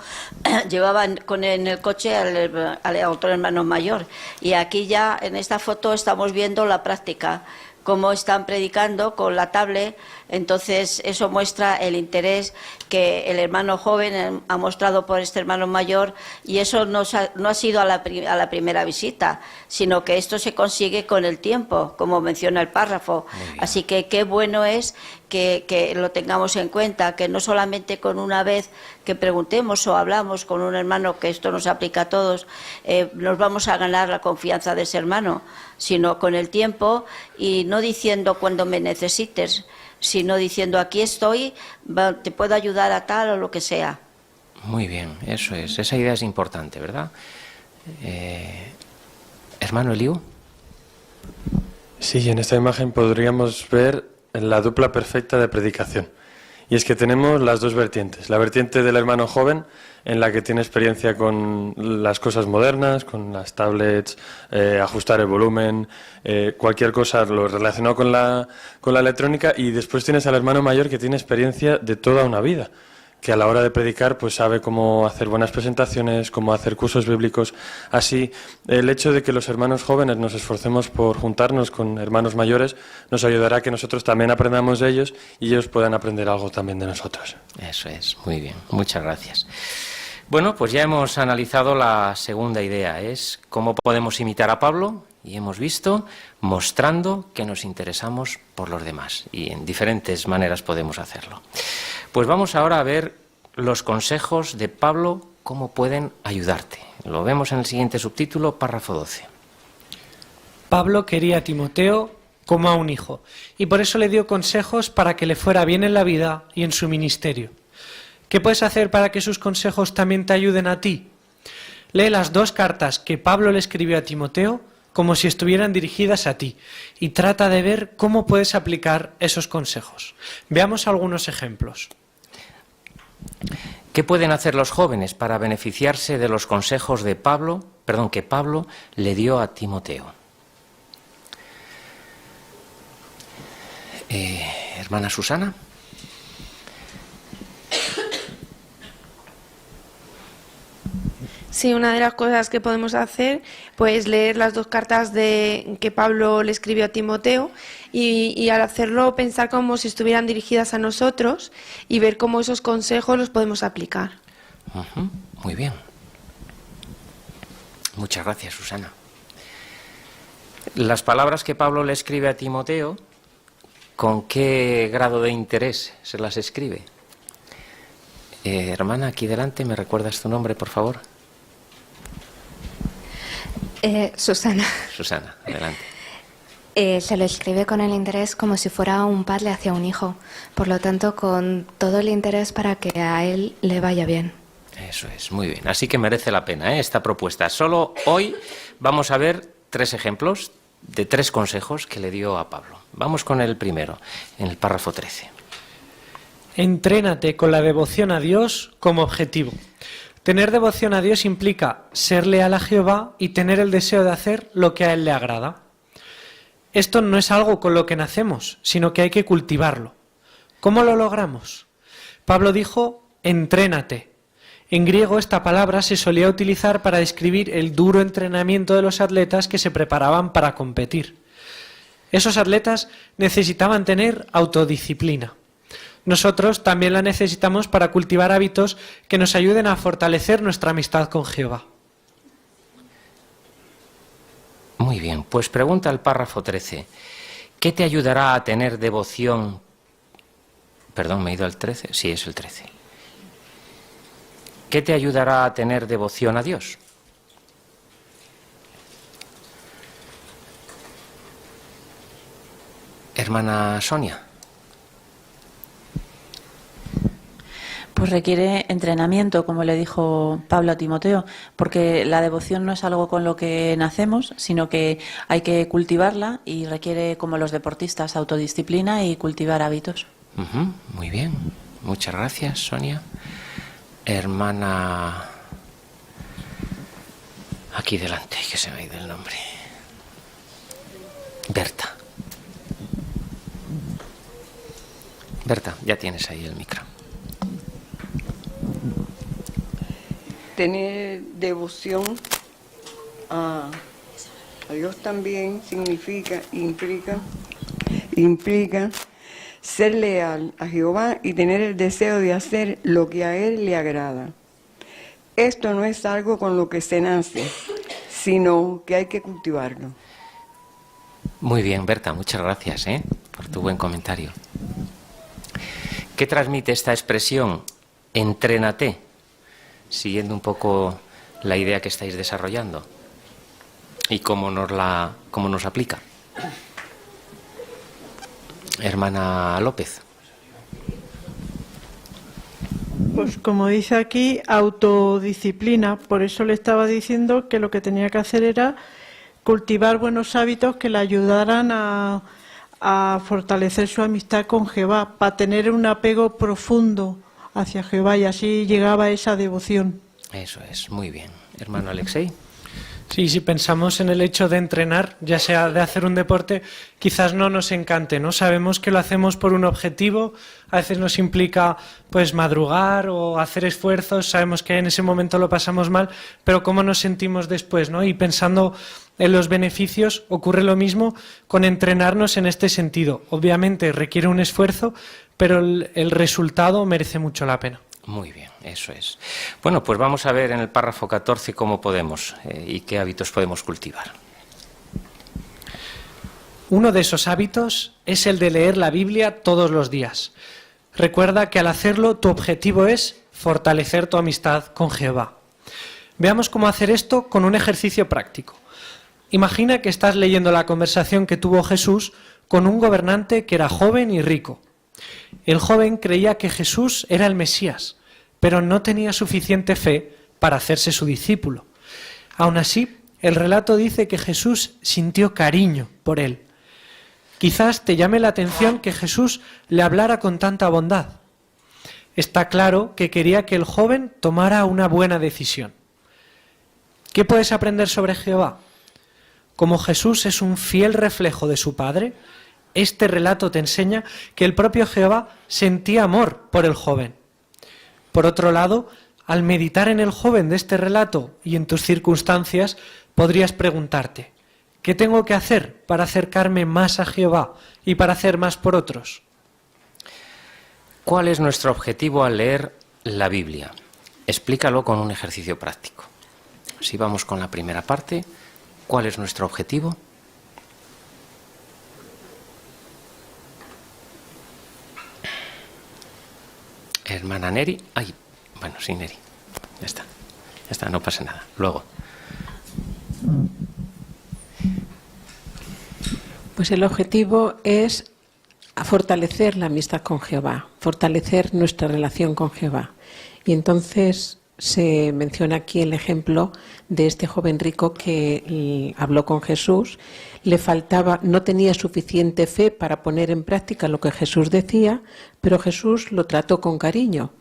llevaba en el coche al otro hermano mayor. Y aquí ya en esta foto estamos viendo la práctica, cómo están predicando con la tablet. Entonces eso muestra el interés que el hermano joven ha mostrado por este hermano mayor, y eso no ha sido a la primera visita, sino que esto se consigue con el tiempo, como menciona el párrafo. Así que qué bueno es que lo tengamos en cuenta, que no solamente con una vez que preguntemos o hablamos con un hermano, que esto nos aplica a todos, nos vamos a ganar la confianza de ese hermano, sino con el tiempo, y no diciendo cuando me necesites, sino diciendo aquí estoy, te puedo ayudar a tal o lo que sea. Muy bien, eso es. Esa idea es importante, ¿verdad? Hermano Eliú. Sí, en esta imagen podríamos ver la dupla perfecta de predicación. Y es que tenemos las dos vertientes. La vertiente del hermano joven, en la que tiene experiencia con las cosas modernas, con las tablets, ajustar el volumen, cualquier cosa lo relacionado con la electrónica. Y después tienes al hermano mayor, que tiene experiencia de toda una vida, que a la hora de predicar pues sabe cómo hacer buenas presentaciones, cómo hacer cursos bíblicos. Así, el hecho de que los hermanos jóvenes nos esforcemos por juntarnos con hermanos mayores nos ayudará a que nosotros también aprendamos de ellos y ellos puedan aprender algo también de nosotros. Eso es, muy bien, muchas gracias. Bueno, pues ya hemos analizado la segunda idea, es cómo podemos imitar a Pablo, y hemos visto mostrando que nos interesamos por los demás, y en diferentes maneras podemos hacerlo. Pues vamos ahora a ver los consejos de Pablo, cómo pueden ayudarte. Lo vemos en el siguiente subtítulo, párrafo 12. Pablo quería a Timoteo como a un hijo, y por eso le dio consejos para que le fuera bien en la vida y en su ministerio. ¿Qué puedes hacer para que sus consejos también te ayuden a ti? Lee las 2 cartas que Pablo le escribió a Timoteo como si estuvieran dirigidas a ti y trata de ver cómo puedes aplicar esos consejos. Veamos algunos ejemplos. ¿Qué pueden hacer los jóvenes para beneficiarse de los consejos que Pablo le dio a Timoteo? Hermana Susana. Sí, una de las cosas que podemos hacer, pues leer las 2 cartas que Pablo le escribió a Timoteo y al hacerlo pensar como si estuvieran dirigidas a nosotros y ver cómo esos consejos los podemos aplicar. Muy bien. Muchas gracias, Susana. Las palabras que Pablo le escribe a Timoteo, ¿con qué grado de interés se las escribe? Hermana, aquí delante, ¿me recuerdas tu nombre, por favor? Susana. Susana, adelante. Se lo escribe con el interés como si fuera un padre hacia un hijo. Por lo tanto, con todo el interés para que a él le vaya bien. Eso es, muy bien. Así que merece la pena, esta propuesta. Solo hoy vamos a ver 3 ejemplos de 3 consejos que le dio a Pablo. Vamos con el primero, en el párrafo 13. Entrénate con la devoción a Dios como objetivo. Tener devoción a Dios implica ser leal a Jehová y tener el deseo de hacer lo que a Él le agrada. Esto no es algo con lo que nacemos, sino que hay que cultivarlo. ¿Cómo lo logramos? Pablo dijo, entrénate. En griego esta palabra se solía utilizar para describir el duro entrenamiento de los atletas que se preparaban para competir. Esos atletas necesitaban tener autodisciplina. Nosotros también la necesitamos para cultivar hábitos que nos ayuden a fortalecer nuestra amistad con Jehová. Muy bien, pues pregunta el párrafo 13. ¿Qué te ayudará a tener devoción? Perdón, ¿me he ido al 13? Sí, es el 13. ¿Qué te ayudará a tener devoción a Dios? Hermana Sonia. Pues requiere entrenamiento, como le dijo Pablo a Timoteo, porque la devoción no es algo con lo que nacemos, sino que hay que cultivarla y requiere, como los deportistas, autodisciplina y cultivar hábitos. Muy bien, muchas gracias, Sonia. Hermana... Aquí delante, que se me ha ido el nombre. Berta. Berta, ya tienes ahí el micro. Tener devoción a Dios también implica ser leal a Jehová y tener el deseo de hacer lo que a Él le agrada. Esto no es algo con lo que se nace, sino que hay que cultivarlo. Muy bien, Berta, muchas gracias por tu buen comentario. ¿Qué transmite esta expresión? Entrénate, siguiendo un poco la idea que estáis desarrollando y cómo nos aplica. Hermana López. Pues como dice aquí, autodisciplina. Por eso le estaba diciendo que lo que tenía que hacer era cultivar buenos hábitos que le ayudaran a fortalecer su amistad con Jehová, para tener un apego profundo hacia Jehová, y así llegaba a esa devoción. Eso es, muy bien. Hermano Alexei. Sí, si pensamos en el hecho de entrenar, ya sea de hacer un deporte, quizás no nos encante, ¿no? Sabemos que lo hacemos por un objetivo, a veces nos implica pues madrugar o hacer esfuerzos, sabemos que en ese momento lo pasamos mal, pero cómo nos sentimos después, ¿no? Y pensando en los beneficios, ocurre lo mismo con entrenarnos en este sentido. Obviamente requiere un esfuerzo, pero el resultado merece mucho la pena. Muy bien, eso es. Bueno, pues vamos a ver en el párrafo 14 cómo podemos y qué hábitos podemos cultivar. Uno de esos hábitos es el de leer la Biblia todos los días. Recuerda que al hacerlo tu objetivo es fortalecer tu amistad con Jehová. Veamos cómo hacer esto con un ejercicio práctico. Imagina que estás leyendo la conversación que tuvo Jesús con un gobernante que era joven y rico. El joven creía que Jesús era el Mesías, pero no tenía suficiente fe para hacerse su discípulo. Aún así, el relato dice que Jesús sintió cariño por él. Quizás te llame la atención que Jesús le hablara con tanta bondad. Está claro que quería que el joven tomara una buena decisión. ¿Qué puedes aprender sobre Jehová? Como Jesús es un fiel reflejo de su Padre, este relato te enseña que el propio Jehová sentía amor por el joven. Por otro lado, al meditar en el joven de este relato y en tus circunstancias, podrías preguntarte, ¿qué tengo que hacer para acercarme más a Jehová y para hacer más por otros? ¿Cuál es nuestro objetivo al leer la Biblia? Explícalo con un ejercicio práctico. Si vamos con la primera parte, ¿cuál es nuestro objetivo? Hermana Neri. Ay, bueno, sí, Neri. Ya está, no pasa nada. Luego. Pues el objetivo es fortalecer la amistad con Jehová, fortalecer nuestra relación con Jehová. Y entonces se menciona aquí el ejemplo de este joven rico que habló con Jesús, le faltaba, no tenía suficiente fe para poner en práctica lo que Jesús decía, pero Jesús lo trató con cariño.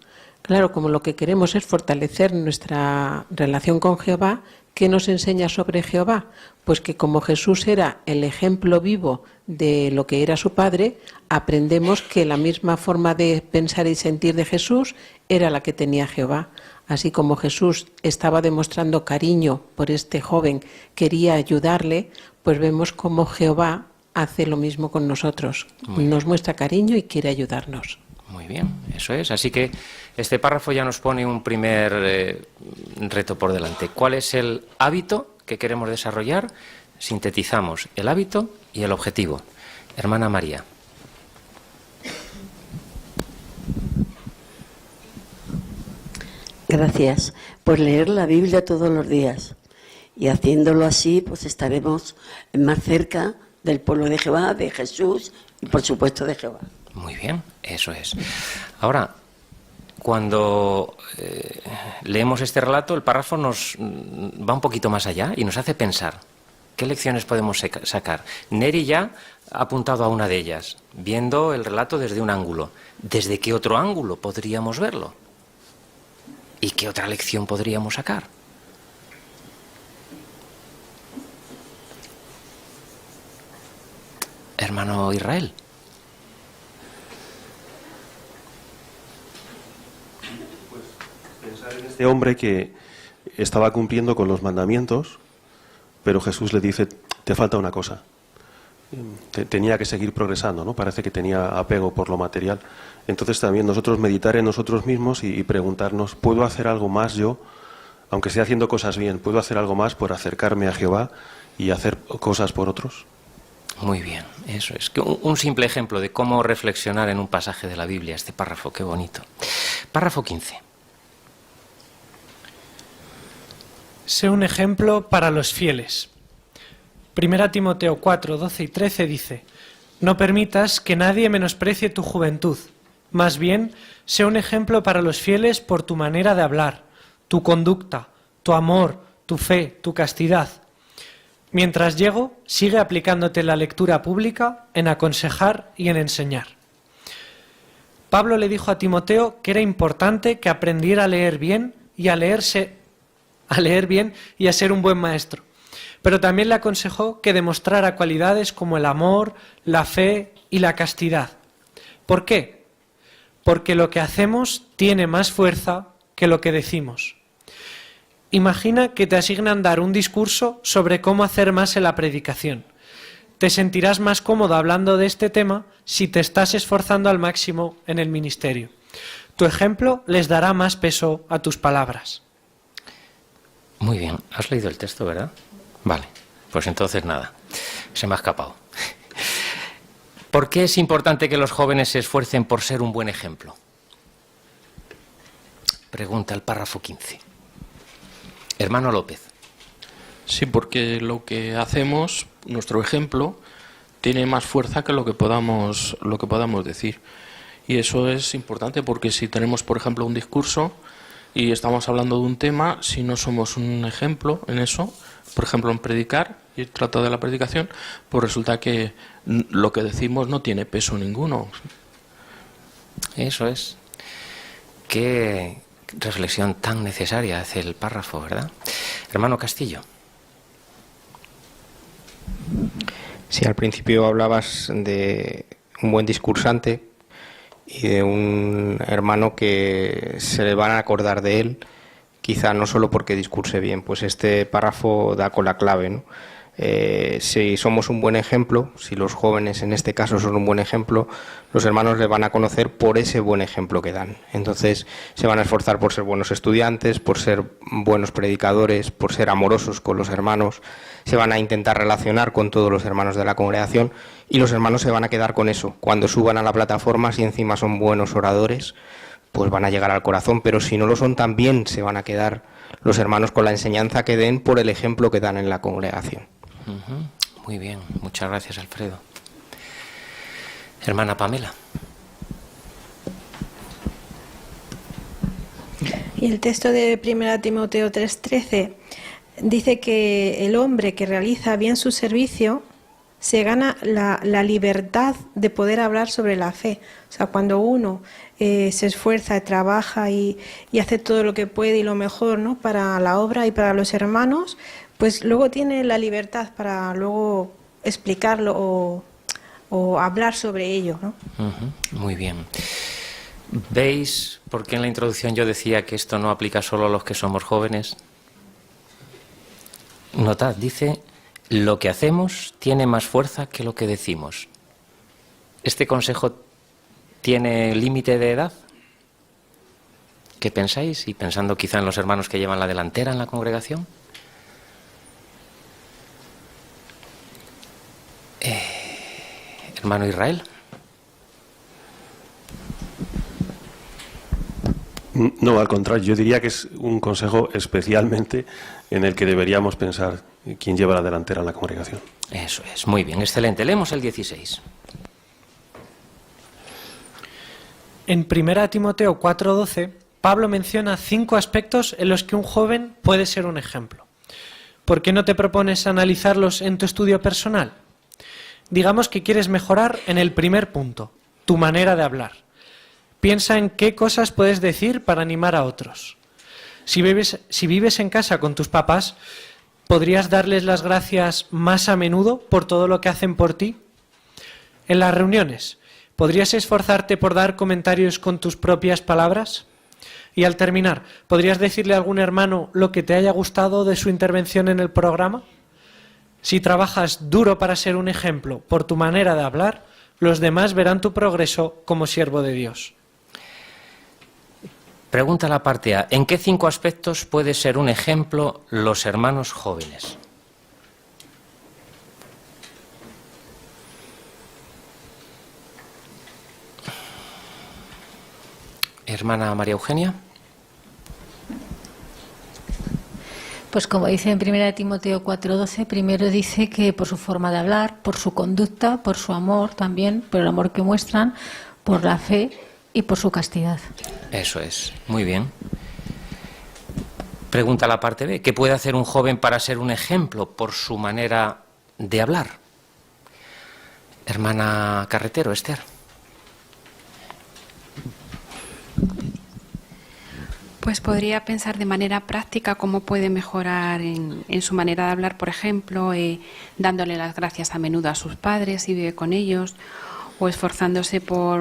Claro, como lo que queremos es fortalecer nuestra relación con Jehová, ¿qué nos enseña sobre Jehová? Pues que como Jesús era el ejemplo vivo de lo que era su Padre, aprendemos que la misma forma de pensar y sentir de Jesús era la que tenía Jehová. Así como Jesús estaba demostrando cariño por este joven, quería ayudarle, pues vemos cómo Jehová hace lo mismo con nosotros. Nos muestra cariño y quiere ayudarnos. Muy bien, eso es. Así que este párrafo ya nos pone un primer reto por delante. ¿Cuál es el hábito que queremos desarrollar? Sintetizamos el hábito y el objetivo. Hermana María. Gracias. Pues leer la Biblia todos los días. Y haciéndolo así, pues estaremos más cerca del pueblo de Jehová, de Jesús y por supuesto de Jehová. Muy bien, eso es. Ahora, cuando leemos este relato, el párrafo nos va un poquito más allá y nos hace pensar. ¿Qué lecciones podemos sacar? Neri ya ha apuntado a una de ellas, viendo el relato desde un ángulo. ¿Desde qué otro ángulo podríamos verlo? ¿Y qué otra lección podríamos sacar? Hermano Israel. Este hombre que estaba cumpliendo con los mandamientos, pero Jesús le dice, te falta una cosa. Tenía que seguir progresando, ¿no? Parece que tenía apego por lo material. Entonces también nosotros meditar en nosotros mismos y preguntarnos, ¿puedo hacer algo más yo? Aunque esté haciendo cosas bien, ¿puedo hacer algo más por acercarme a Jehová y hacer cosas por otros? Muy bien, eso es. Un simple ejemplo de cómo reflexionar en un pasaje de la Biblia, este párrafo, qué bonito. Párrafo 15. Sé un ejemplo para los fieles. 1 Timoteo 4, 12 y 13 dice, no permitas que nadie menosprecie tu juventud. Más bien, sé un ejemplo para los fieles por tu manera de hablar, tu conducta, tu amor, tu fe, tu castidad. Mientras llego, sigue aplicándote la lectura pública, en aconsejar y en enseñar. Pablo le dijo a Timoteo que era importante que aprendiera a leer bien y a leer bien y a ser un buen maestro. Pero también le aconsejó que demostrara cualidades como el amor, la fe y la castidad. ¿Por qué? Porque lo que hacemos tiene más fuerza que lo que decimos. Imagina que te asignan dar un discurso sobre cómo hacer más en la predicación. Te sentirás más cómodo hablando de este tema si te estás esforzando al máximo en el ministerio. Tu ejemplo les dará más peso a tus palabras. Muy bien, has leído el texto, ¿verdad? Vale, pues entonces nada, se me ha escapado. ¿Por qué es importante que los jóvenes se esfuercen por ser un buen ejemplo? Pregunta el párrafo 15. Hermano López. Sí, porque lo que hacemos, nuestro ejemplo, tiene más fuerza que lo que podamos decir. Y eso es importante porque si tenemos, por ejemplo, un discurso, y estamos hablando de un tema, si no somos un ejemplo en eso, por ejemplo en predicar y el trato de la predicación, pues resulta que lo que decimos no tiene peso ninguno. Eso es. Qué reflexión tan necesaria hace el párrafo, ¿verdad? Hermano Castillo. Sí, al principio hablabas de un buen discursante y de un hermano que se le van a acordar de él, quizá no solo porque discurse bien. Pues este párrafo da con la clave, ¿no? Si somos un buen ejemplo, si los jóvenes en este caso son un buen ejemplo, los hermanos le van a conocer por ese buen ejemplo que dan. Entonces se van a esforzar por ser buenos estudiantes, por ser buenos predicadores, por ser amorosos con los hermanos, se van a intentar relacionar con todos los hermanos de la congregación y los hermanos se van a quedar con eso. Cuando suban a la plataforma, si encima son buenos oradores, pues van a llegar al corazón, pero si no lo son también se van a quedar los hermanos con la enseñanza que den por el ejemplo que dan en la congregación. Muy bien, muchas gracias, Alfredo. Hermana Pamela. Y el texto de 1 Timoteo 3:13 dice que el hombre que realiza bien su servicio se gana la libertad de poder hablar sobre la fe. O sea, cuando uno se esfuerza, trabaja y hace todo lo que puede y lo mejor, ¿no?, para la obra y para los hermanos, pues luego tiene la libertad para luego explicarlo o hablar sobre ello, ¿no? Muy bien. ¿Veis por qué en la introducción yo decía que esto no aplica solo a los que somos jóvenes? Notad, dice, lo que hacemos tiene más fuerza que lo que decimos. ¿Este consejo tiene límite de edad? ¿Qué pensáis? Y pensando quizá en los hermanos que llevan la delantera en la congregación. Hermano Israel. No, al contrario, yo diría que es un consejo especialmente en el que deberíamos pensar quién lleva la delantera en la congregación. Eso es, muy bien, excelente. Leemos el 16. En 1 Timoteo 4:12, Pablo menciona 5 aspectos en los que un joven puede ser un ejemplo. ¿Por qué no te propones analizarlos en tu estudio personal? Digamos que quieres mejorar en el primer punto, tu manera de hablar. Piensa en qué cosas puedes decir para animar a otros. Si vives en casa con tus papás, ¿podrías darles las gracias más a menudo por todo lo que hacen por ti? En las reuniones, ¿podrías esforzarte por dar comentarios con tus propias palabras? Y al terminar, ¿podrías decirle a algún hermano lo que te haya gustado de su intervención en el programa? Si trabajas duro para ser un ejemplo por tu manera de hablar, los demás verán tu progreso como siervo de Dios. Pregunta la parte A. ¿En qué 5 aspectos puede ser un ejemplo los hermanos jóvenes? Hermana María Eugenia. Pues como dice en 1 Timoteo 4:12, primero dice que por su forma de hablar, por su conducta, por su amor también, por el amor que muestran, por la fe y por su castidad. Eso es, muy bien. Pregunta la parte B. ¿Qué puede hacer un joven para ser un ejemplo por su manera de hablar? Hermana Carretero, Esther. Pues podría pensar de manera práctica cómo puede mejorar en su manera de hablar, por ejemplo, dándole las gracias a menudo a sus padres si vive con ellos, o esforzándose por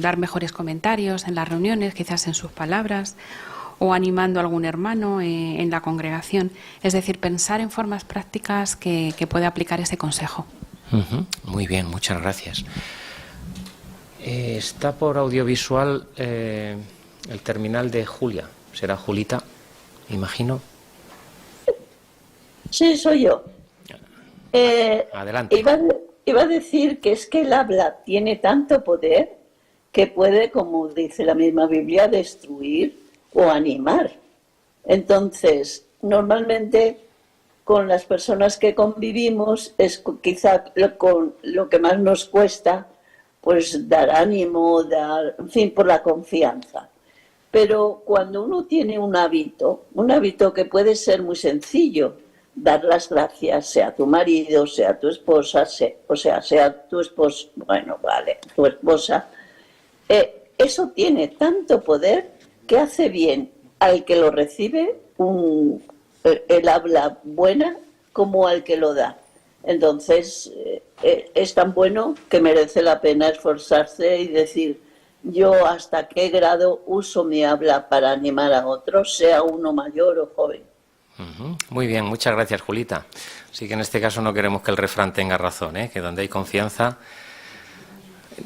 dar mejores comentarios en las reuniones, quizás en sus palabras, o animando a algún hermano en la congregación. Es decir, pensar en formas prácticas que puede aplicar ese consejo. Muy bien, muchas gracias. Está por audiovisual el terminal de Julia. ¿Será Julita? Imagino. Sí, soy yo. Adelante. Iba a decir que es que el habla tiene tanto poder que puede, como dice la misma Biblia, destruir o animar. Entonces, normalmente con las personas que convivimos es quizá lo que más nos cuesta, pues dar ánimo, en fin, por la confianza. Pero cuando uno tiene un hábito que puede ser muy sencillo, dar las gracias, sea tu marido, sea tu esposa, sea tu esposo, tu esposa, eso tiene tanto poder que hace bien al que lo recibe el habla buena como al que lo da. Entonces, es tan bueno que merece la pena esforzarse y decir, yo hasta qué grado uso mi habla para animar a otros, sea uno mayor o joven. Muy bien, muchas gracias, Julita. Así que en este caso no queremos que el refrán tenga razón, que donde hay confianza.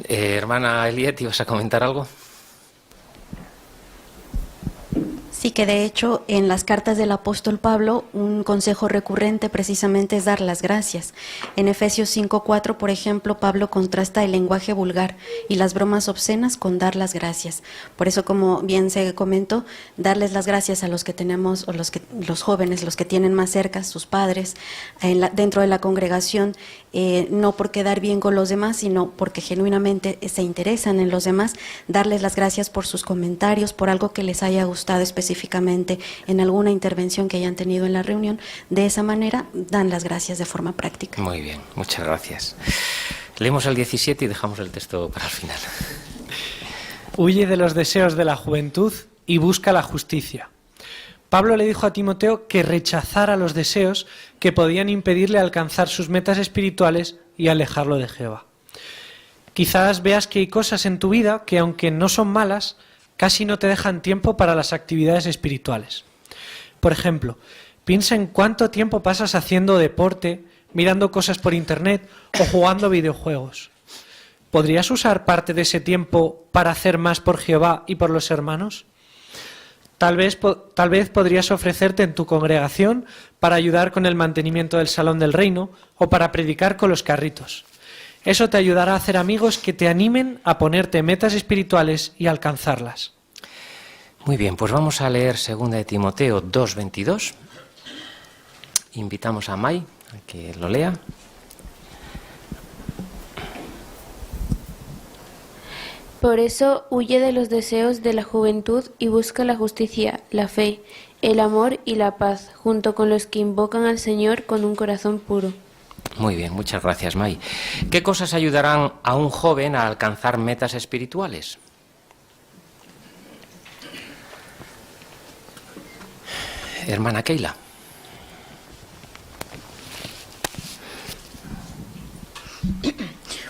Hermana Eliet, ¿ibas a comentar algo? Sí, que de hecho en las cartas del apóstol Pablo un consejo recurrente precisamente es dar las gracias. En Efesios 5:4, por ejemplo, Pablo contrasta el lenguaje vulgar y las bromas obscenas con dar las gracias. Por eso, como bien se comentó, darles las gracias a los que tenemos, o los jóvenes, los que tienen más cerca, sus padres, dentro de la congregación, no por quedar bien con los demás, sino porque genuinamente se interesan en los demás, darles las gracias por sus comentarios, por algo que les haya gustado específicamente en alguna intervención que hayan tenido en la reunión. De esa manera dan las gracias de forma práctica. Muy bien, muchas gracias. Leemos el 17 y dejamos el texto para el final. Huye de los deseos de la juventud y busca la justicia. Pablo le dijo a Timoteo que rechazara los deseos que podían impedirle alcanzar sus metas espirituales y alejarlo de Jehová. Quizás veas que hay cosas en tu vida que, aunque no son malas, casi no te dejan tiempo para las actividades espirituales. Por ejemplo, piensa en cuánto tiempo pasas haciendo deporte, mirando cosas por internet o jugando videojuegos. ¿Podrías usar parte de ese tiempo para hacer más por Jehová y por los hermanos? Tal vez podrías ofrecerte en tu congregación para ayudar con el mantenimiento del Salón del Reino o para predicar con los carritos. Eso te ayudará a hacer amigos que te animen a ponerte metas espirituales y alcanzarlas. Muy bien, pues vamos a leer 2 de Timoteo 2:22. Invitamos a Mai a que lo lea. Por eso huye de los deseos de la juventud y busca la justicia, la fe, el amor y la paz, junto con los que invocan al Señor con un corazón puro. Muy bien, muchas gracias, Mai. ¿Qué cosas ayudarán a un joven a alcanzar metas espirituales? Hermana Keila.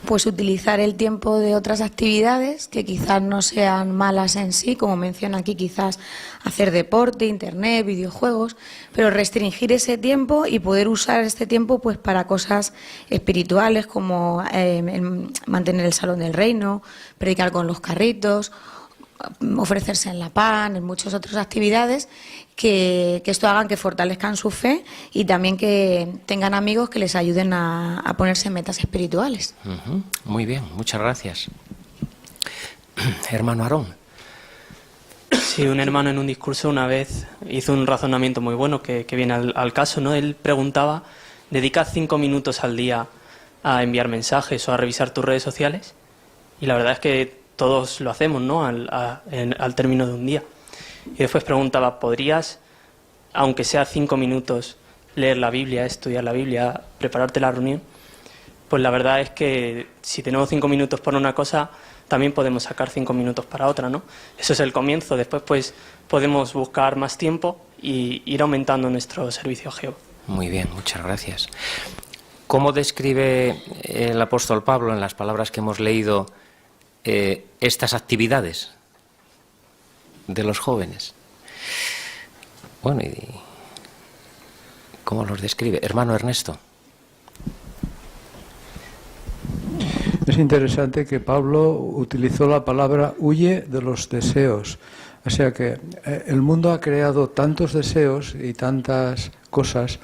Pues utilizar el tiempo de otras actividades que quizás no sean malas en sí, como menciona aquí, quizás hacer deporte, internet, videojuegos, pero restringir ese tiempo y poder usar este tiempo pues para cosas espirituales como mantener el Salón del Reino, predicar con los carritos, ofrecerse en la PAN, en muchas otras actividades que esto hagan que fortalezcan su fe y también que tengan amigos que les ayuden a ponerse metas espirituales. Muy bien, muchas gracias. Hermano Aarón. Sí, un hermano en un discurso una vez hizo un razonamiento muy bueno que viene al caso, ¿no? Él preguntaba, ¿dedicas 5 minutos al día a enviar mensajes o a revisar tus redes sociales? Y la verdad es que todos lo hacemos, ¿no? Al término de un día. Y después preguntaba, ¿podrías, aunque sea 5 minutos, leer la Biblia, estudiar la Biblia, prepararte la reunión? Pues la verdad es que si tenemos 5 minutos para una cosa, también podemos sacar 5 minutos para otra, ¿no? Eso es el comienzo. Después pues podemos buscar más tiempo y ir aumentando nuestro servicio a Jehová. Muy bien, muchas gracias. ¿Cómo describe el apóstol Pablo en las palabras que hemos leído estas actividades de los jóvenes? Bueno, ¿y cómo los describe? Hermano Ernesto. Es interesante que Pablo utilizó la palabra huye de los deseos. O sea que el mundo ha creado tantos deseos y tantas cosas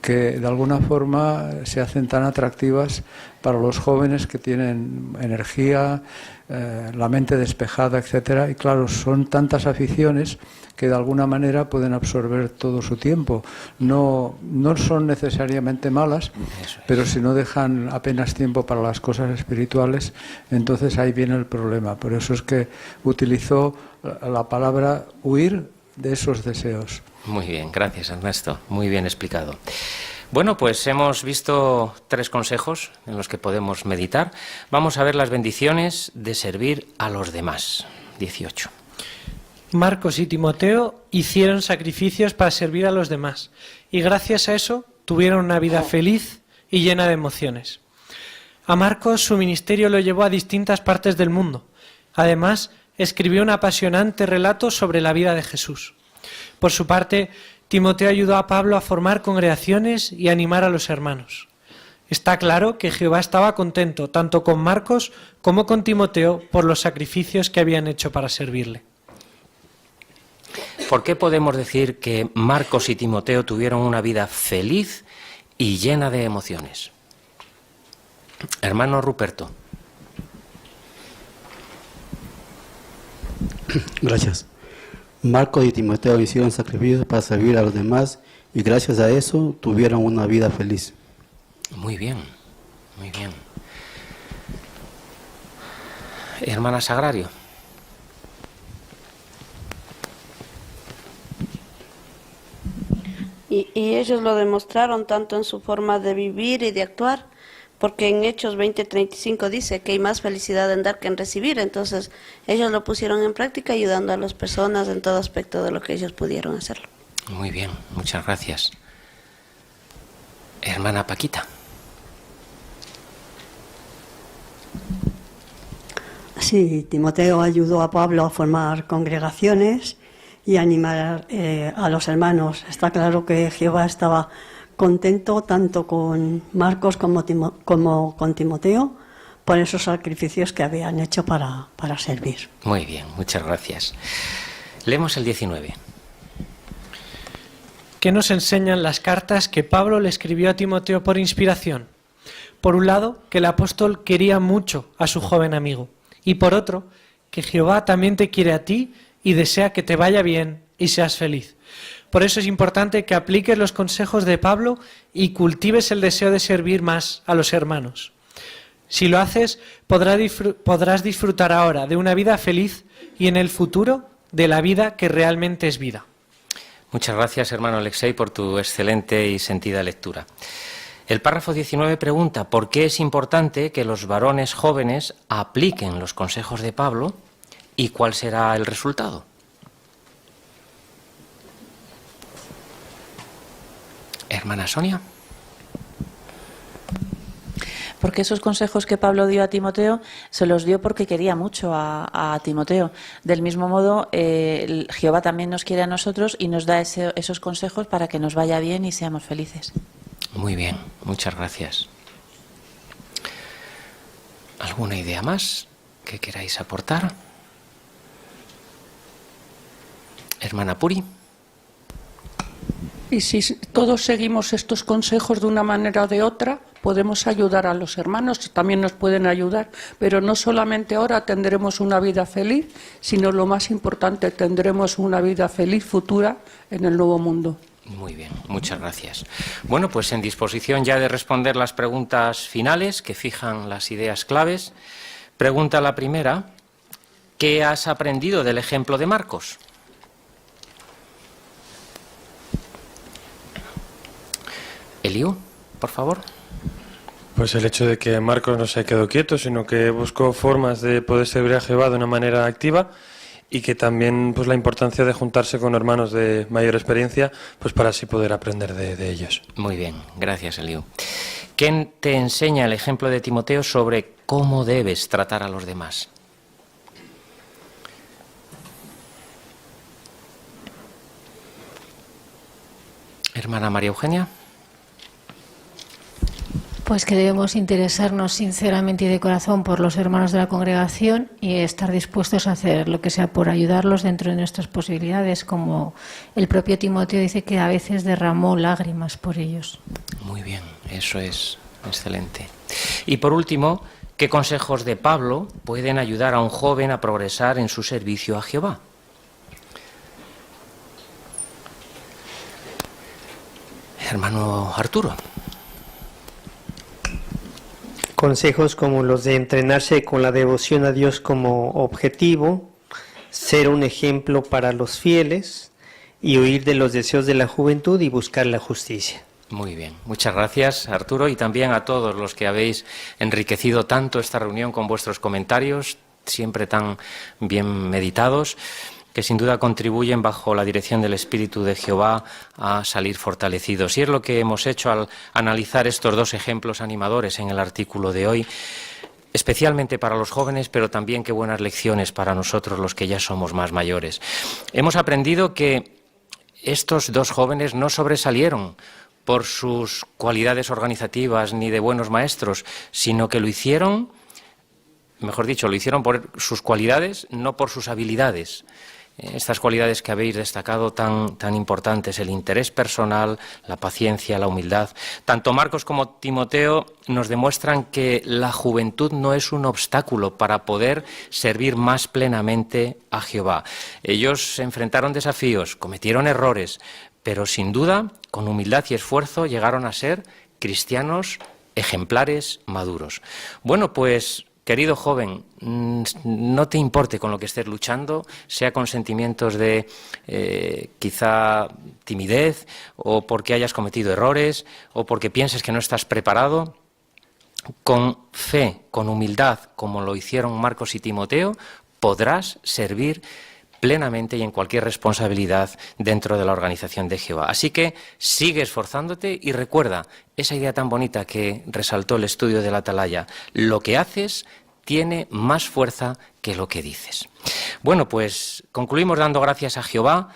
que de alguna forma se hacen tan atractivas para los jóvenes que tienen energía, la mente despejada, etcétera. Y claro, son tantas aficiones que de alguna manera pueden absorber todo su tiempo. No son necesariamente malas, pero si no dejan apenas tiempo para las cosas espirituales, entonces ahí viene el problema. Por eso es que utilizó la palabra huir de esos deseos. Muy bien, gracias Ernesto, muy bien explicado. Bueno, pues hemos visto 3 consejos en los que podemos meditar. Vamos a ver las bendiciones de servir a los demás. 18. Marcos y Timoteo hicieron sacrificios para servir a los demás y gracias a eso tuvieron una vida feliz y llena de emociones. A Marcos su ministerio lo llevó a distintas partes del mundo. Además, escribió un apasionante relato sobre la vida de Jesús. Por su parte, Timoteo ayudó a Pablo a formar congregaciones y animar a los hermanos. Está claro que Jehová estaba contento tanto con Marcos como con Timoteo por los sacrificios que habían hecho para servirle. ¿Por qué podemos decir que Marcos y Timoteo tuvieron una vida feliz y llena de emociones? Hermano Ruperto. Gracias. Marcos y Timoteo hicieron sacrificios para servir a los demás y gracias a eso tuvieron una vida feliz. Muy bien, muy bien. Hermana Sagrario. Y ellos lo demostraron tanto en su forma de vivir y de actuar, porque en Hechos 20:35 dice que hay más felicidad en dar que en recibir. Entonces ellos lo pusieron en práctica ayudando a las personas en todo aspecto de lo que ellos pudieron hacerlo. Muy bien, muchas gracias. Hermana Paquita. Sí, Timoteo ayudó a Pablo a formar congregaciones y animar a los hermanos. Está claro que Jehová estaba contento tanto con Marcos como con Timoteo por esos sacrificios que habían hecho para servir. Muy bien, muchas gracias. Leemos el 19. ¿Qué nos enseñan las cartas que Pablo le escribió a Timoteo por inspiración? Por un lado, que el apóstol quería mucho a su joven amigo, y por otro, que Jehová también te quiere a ti y desea que te vaya bien y seas feliz. Por eso es importante que apliques los consejos de Pablo y cultives el deseo de servir más a los hermanos. Si lo haces, podrás disfrutar ahora de una vida feliz y en el futuro de la vida que realmente es vida. Muchas gracias, hermano Alexei, por tu excelente y sentida lectura. El párrafo 19 pregunta ¿por qué es importante que los varones jóvenes apliquen los consejos de Pablo y cuál será el resultado? Hermana Sonia. Porque esos consejos que Pablo dio a Timoteo, se los dio porque quería mucho a Timoteo. Del mismo modo, Jehová también nos quiere a nosotros y nos da esos consejos para que nos vaya bien y seamos felices. Muy bien, muchas gracias. ¿Alguna idea más que queráis aportar? Hermana Puri. Y si todos seguimos estos consejos de una manera o de otra, podemos ayudar a los hermanos, también nos pueden ayudar, pero no solamente ahora tendremos una vida feliz, sino lo más importante, tendremos una vida feliz futura en el nuevo mundo. Muy bien, muchas gracias. Bueno, pues en disposición ya de responder las preguntas finales que fijan las ideas claves. Pregunta la primera, ¿qué has aprendido del ejemplo de Marcos? Eliú, por favor. Pues el hecho de que Marcos no se quedó quieto, sino que buscó formas de poder servir a Jehová de una manera activa y que también pues la importancia de juntarse con hermanos de mayor experiencia pues para así poder aprender de ellos. Muy bien, gracias Eliú. ¿Qué te enseña el ejemplo de Timoteo sobre cómo debes tratar a los demás? Hermana María Eugenia. Pues que debemos interesarnos sinceramente y de corazón por los hermanos de la congregación y estar dispuestos a hacer lo que sea por ayudarlos dentro de nuestras posibilidades, como el propio Timoteo dice que a veces derramó lágrimas por ellos. Muy bien, eso es excelente. Y por último, ¿qué consejos de Pablo pueden ayudar a un joven a progresar en su servicio a Jehová? Hermano Arturo. Consejos como los de entrenarse con la devoción a Dios como objetivo, ser un ejemplo para los fieles y huir de los deseos de la juventud y buscar la justicia. Muy bien, muchas gracias Arturo y también a todos los que habéis enriquecido tanto esta reunión con vuestros comentarios, siempre tan bien meditados, que sin duda contribuyen bajo la dirección del Espíritu de Jehová a salir fortalecidos. Y es lo que hemos hecho al analizar estos dos ejemplos animadores en el artículo de hoy, especialmente para los jóvenes, pero también qué buenas lecciones para nosotros los que ya somos más mayores. Hemos aprendido que estos dos jóvenes no sobresalieron por sus cualidades organizativas ni de buenos maestros, sino que lo hicieron, mejor dicho, lo hicieron por sus cualidades, no por sus habilidades. Estas cualidades que habéis destacado tan importantes, el interés personal, la paciencia, la humildad. Tanto Marcos como Timoteo nos demuestran que la juventud no es un obstáculo para poder servir más plenamente a Jehová. Ellos se enfrentaron desafíos, cometieron errores, pero sin duda, con humildad y esfuerzo, llegaron a ser cristianos ejemplares maduros. Bueno, pues, querido joven, no te importe con lo que estés luchando, sea con sentimientos de quizá timidez o porque hayas cometido errores o porque pienses que no estás preparado. Con fe, con humildad, como lo hicieron Marcos y Timoteo, podrás servir plenamente y en cualquier responsabilidad dentro de la organización de Jehová. Así que sigue esforzándote y recuerda esa idea tan bonita que resaltó el estudio de la Atalaya. Lo que haces tiene más fuerza que lo que dices. Bueno, pues concluimos dando gracias a Jehová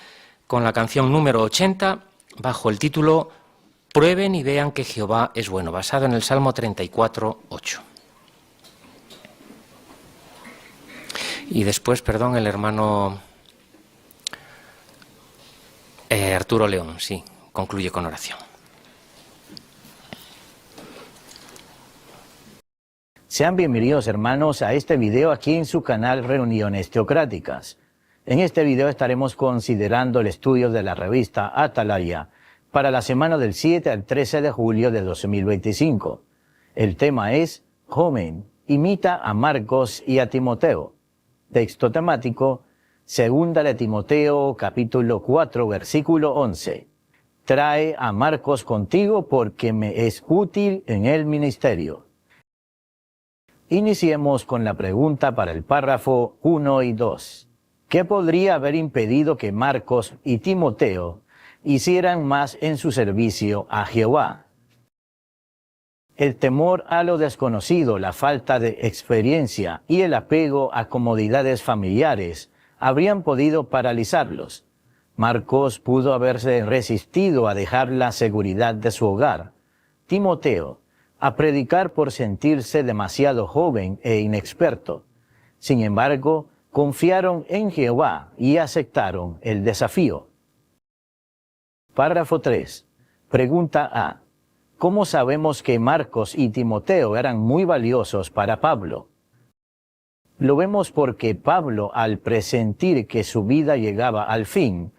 con la canción número 80 bajo el título Prueben y vean que Jehová es bueno, basado en el Salmo 34, 8. Y después, perdón, el hermano Arturo León, sí, concluye con oración. Sean bienvenidos, hermanos, a este video aquí en su canal Reuniones Teocráticas. En este video estaremos considerando el estudio de la revista Atalaya para la semana del 7 al 13 de julio de 2025. El tema es Joven, imita a Marcos y a Timoteo. Texto temático, 2 de Timoteo, capítulo 4, versículo 11. Trae a Marcos contigo porque me es útil en el ministerio. Iniciemos con la pregunta para el párrafo 1 y 2. ¿Qué podría haber impedido que Marcos y Timoteo hicieran más en su servicio a Jehová? El temor a lo desconocido, la falta de experiencia y el apego a comodidades familiares habrían podido paralizarlos. Marcos pudo haberse resistido a dejar la seguridad de su hogar. Timoteo, a predicar por sentirse demasiado joven e inexperto. Sin embargo, confiaron en Jehová y aceptaron el desafío. Párrafo 3. Pregunta A. ¿Cómo sabemos que Marcos y Timoteo eran muy valiosos para Pablo? Lo vemos porque Pablo, al presentir que su vida llegaba al fin,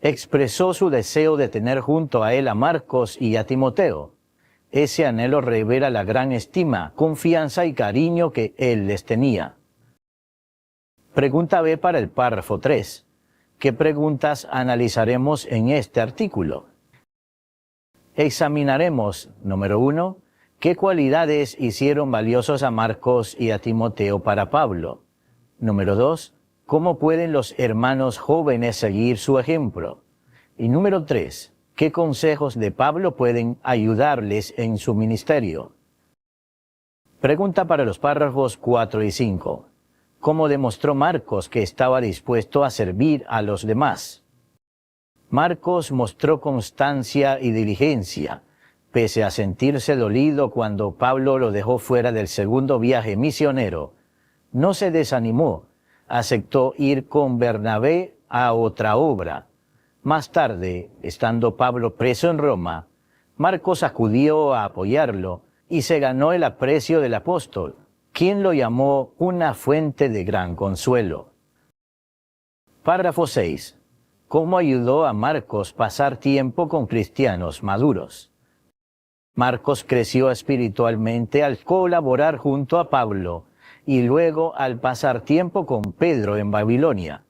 expresó su deseo de tener junto a él a Marcos y a Timoteo. Ese anhelo revela la gran estima, confianza y cariño que él les tenía. Pregunta B para el párrafo 3. ¿Qué preguntas analizaremos en este artículo? Examinaremos, número 1, ¿qué cualidades hicieron valiosos a Marcos y a Timoteo para Pablo? Número 2, ¿cómo pueden los hermanos jóvenes seguir su ejemplo? Y número 3, ¿qué consejos de Pablo pueden ayudarles en su ministerio? Pregunta para los párrafos 4 y 5. ¿Cómo demostró Marcos que estaba dispuesto a servir a los demás? Marcos mostró constancia y diligencia. pese a sentirse dolido cuando Pablo lo dejó fuera del segundo viaje misionero, no se desanimó, aceptó ir con Bernabé a otra obra. Más tarde, estando Pablo preso en Roma, Marcos acudió a apoyarlo y se ganó el aprecio del apóstol, quien lo llamó una fuente de gran consuelo. Párrafo 6. ¿Cómo ayudó a Marcos pasar tiempo con cristianos maduros? Marcos creció espiritualmente al colaborar junto a Pablo y luego al pasar tiempo con Pedro en Babilonia.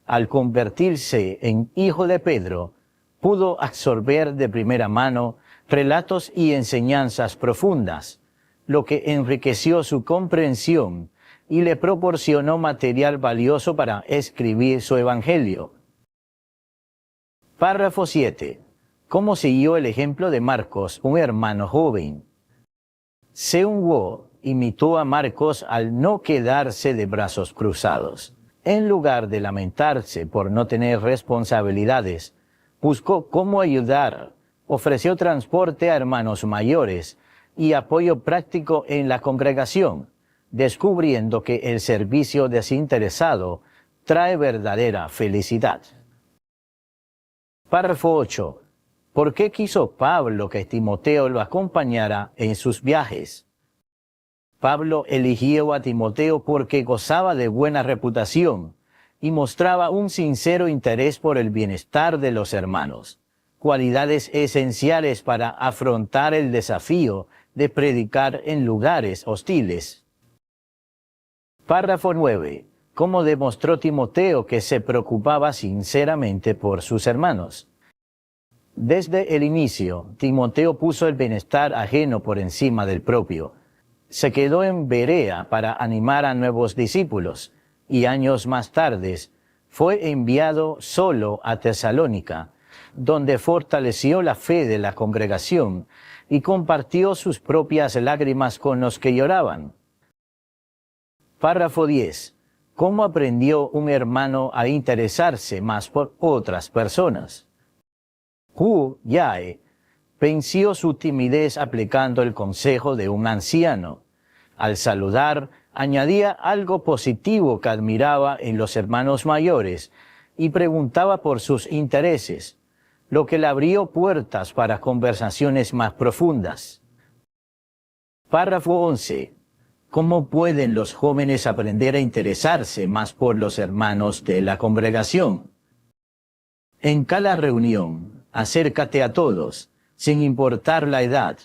Al convertirse en hijo de Pedro, pudo absorber de primera mano relatos y enseñanzas profundas, lo que enriqueció su comprensión y le proporcionó material valioso para escribir su evangelio. Párrafo 7. ¿Cómo siguió el ejemplo de Marcos, un hermano joven? Seung-woo imitó a Marcos al no quedarse de brazos cruzados. En lugar de lamentarse por no tener responsabilidades, buscó cómo ayudar, ofreció transporte a hermanos mayores y apoyo práctico en la congregación, descubriendo que el servicio desinteresado trae verdadera felicidad. Párrafo 8. ¿Por qué quiso Pablo que Timoteo lo acompañara en sus viajes? Pablo eligió a Timoteo porque gozaba de buena reputación y mostraba un sincero interés por el bienestar de los hermanos, cualidades esenciales para afrontar el desafío de predicar en lugares hostiles. Párrafo 9. ¿Cómo demostró Timoteo que se preocupaba sinceramente por sus hermanos? Desde el inicio, Timoteo puso el bienestar ajeno por encima del propio. Se quedó en Berea para animar a nuevos discípulos y años más tarde fue enviado solo a Tesalónica, donde fortaleció la fe de la congregación y compartió sus propias lágrimas con los que lloraban. Párrafo 10. ¿Cómo aprendió un hermano a interesarse más por otras personas? Hu Yae venció su timidez aplicando el consejo de un anciano. Al saludar, añadía algo positivo que admiraba en los hermanos mayores y preguntaba por sus intereses, lo que le abrió puertas para conversaciones más profundas. Párrafo 11. ¿Cómo pueden los jóvenes aprender a interesarse más por los hermanos de la congregación? En cada reunión, acércate a todos, sin importar la edad.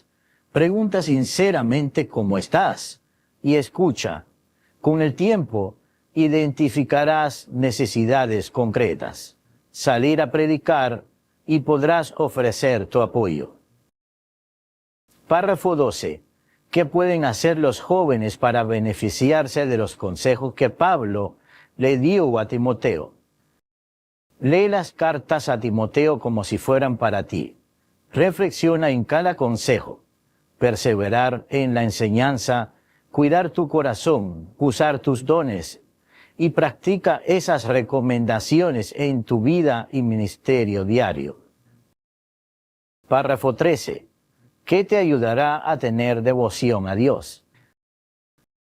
Pregunta sinceramente cómo estás y escucha. Con el tiempo, identificarás necesidades concretas. Salir a predicar y podrás ofrecer tu apoyo. Párrafo 12. ¿Qué pueden hacer los jóvenes para beneficiarse de los consejos que Pablo le dio a Timoteo? Lee las cartas a Timoteo como si fueran para ti. Reflexiona en cada consejo. Perseverar en la enseñanza, cuidar tu corazón, usar tus dones y practica esas recomendaciones en tu vida y ministerio diario. Párrafo 13. ¿Qué te ayudará a tener devoción a Dios?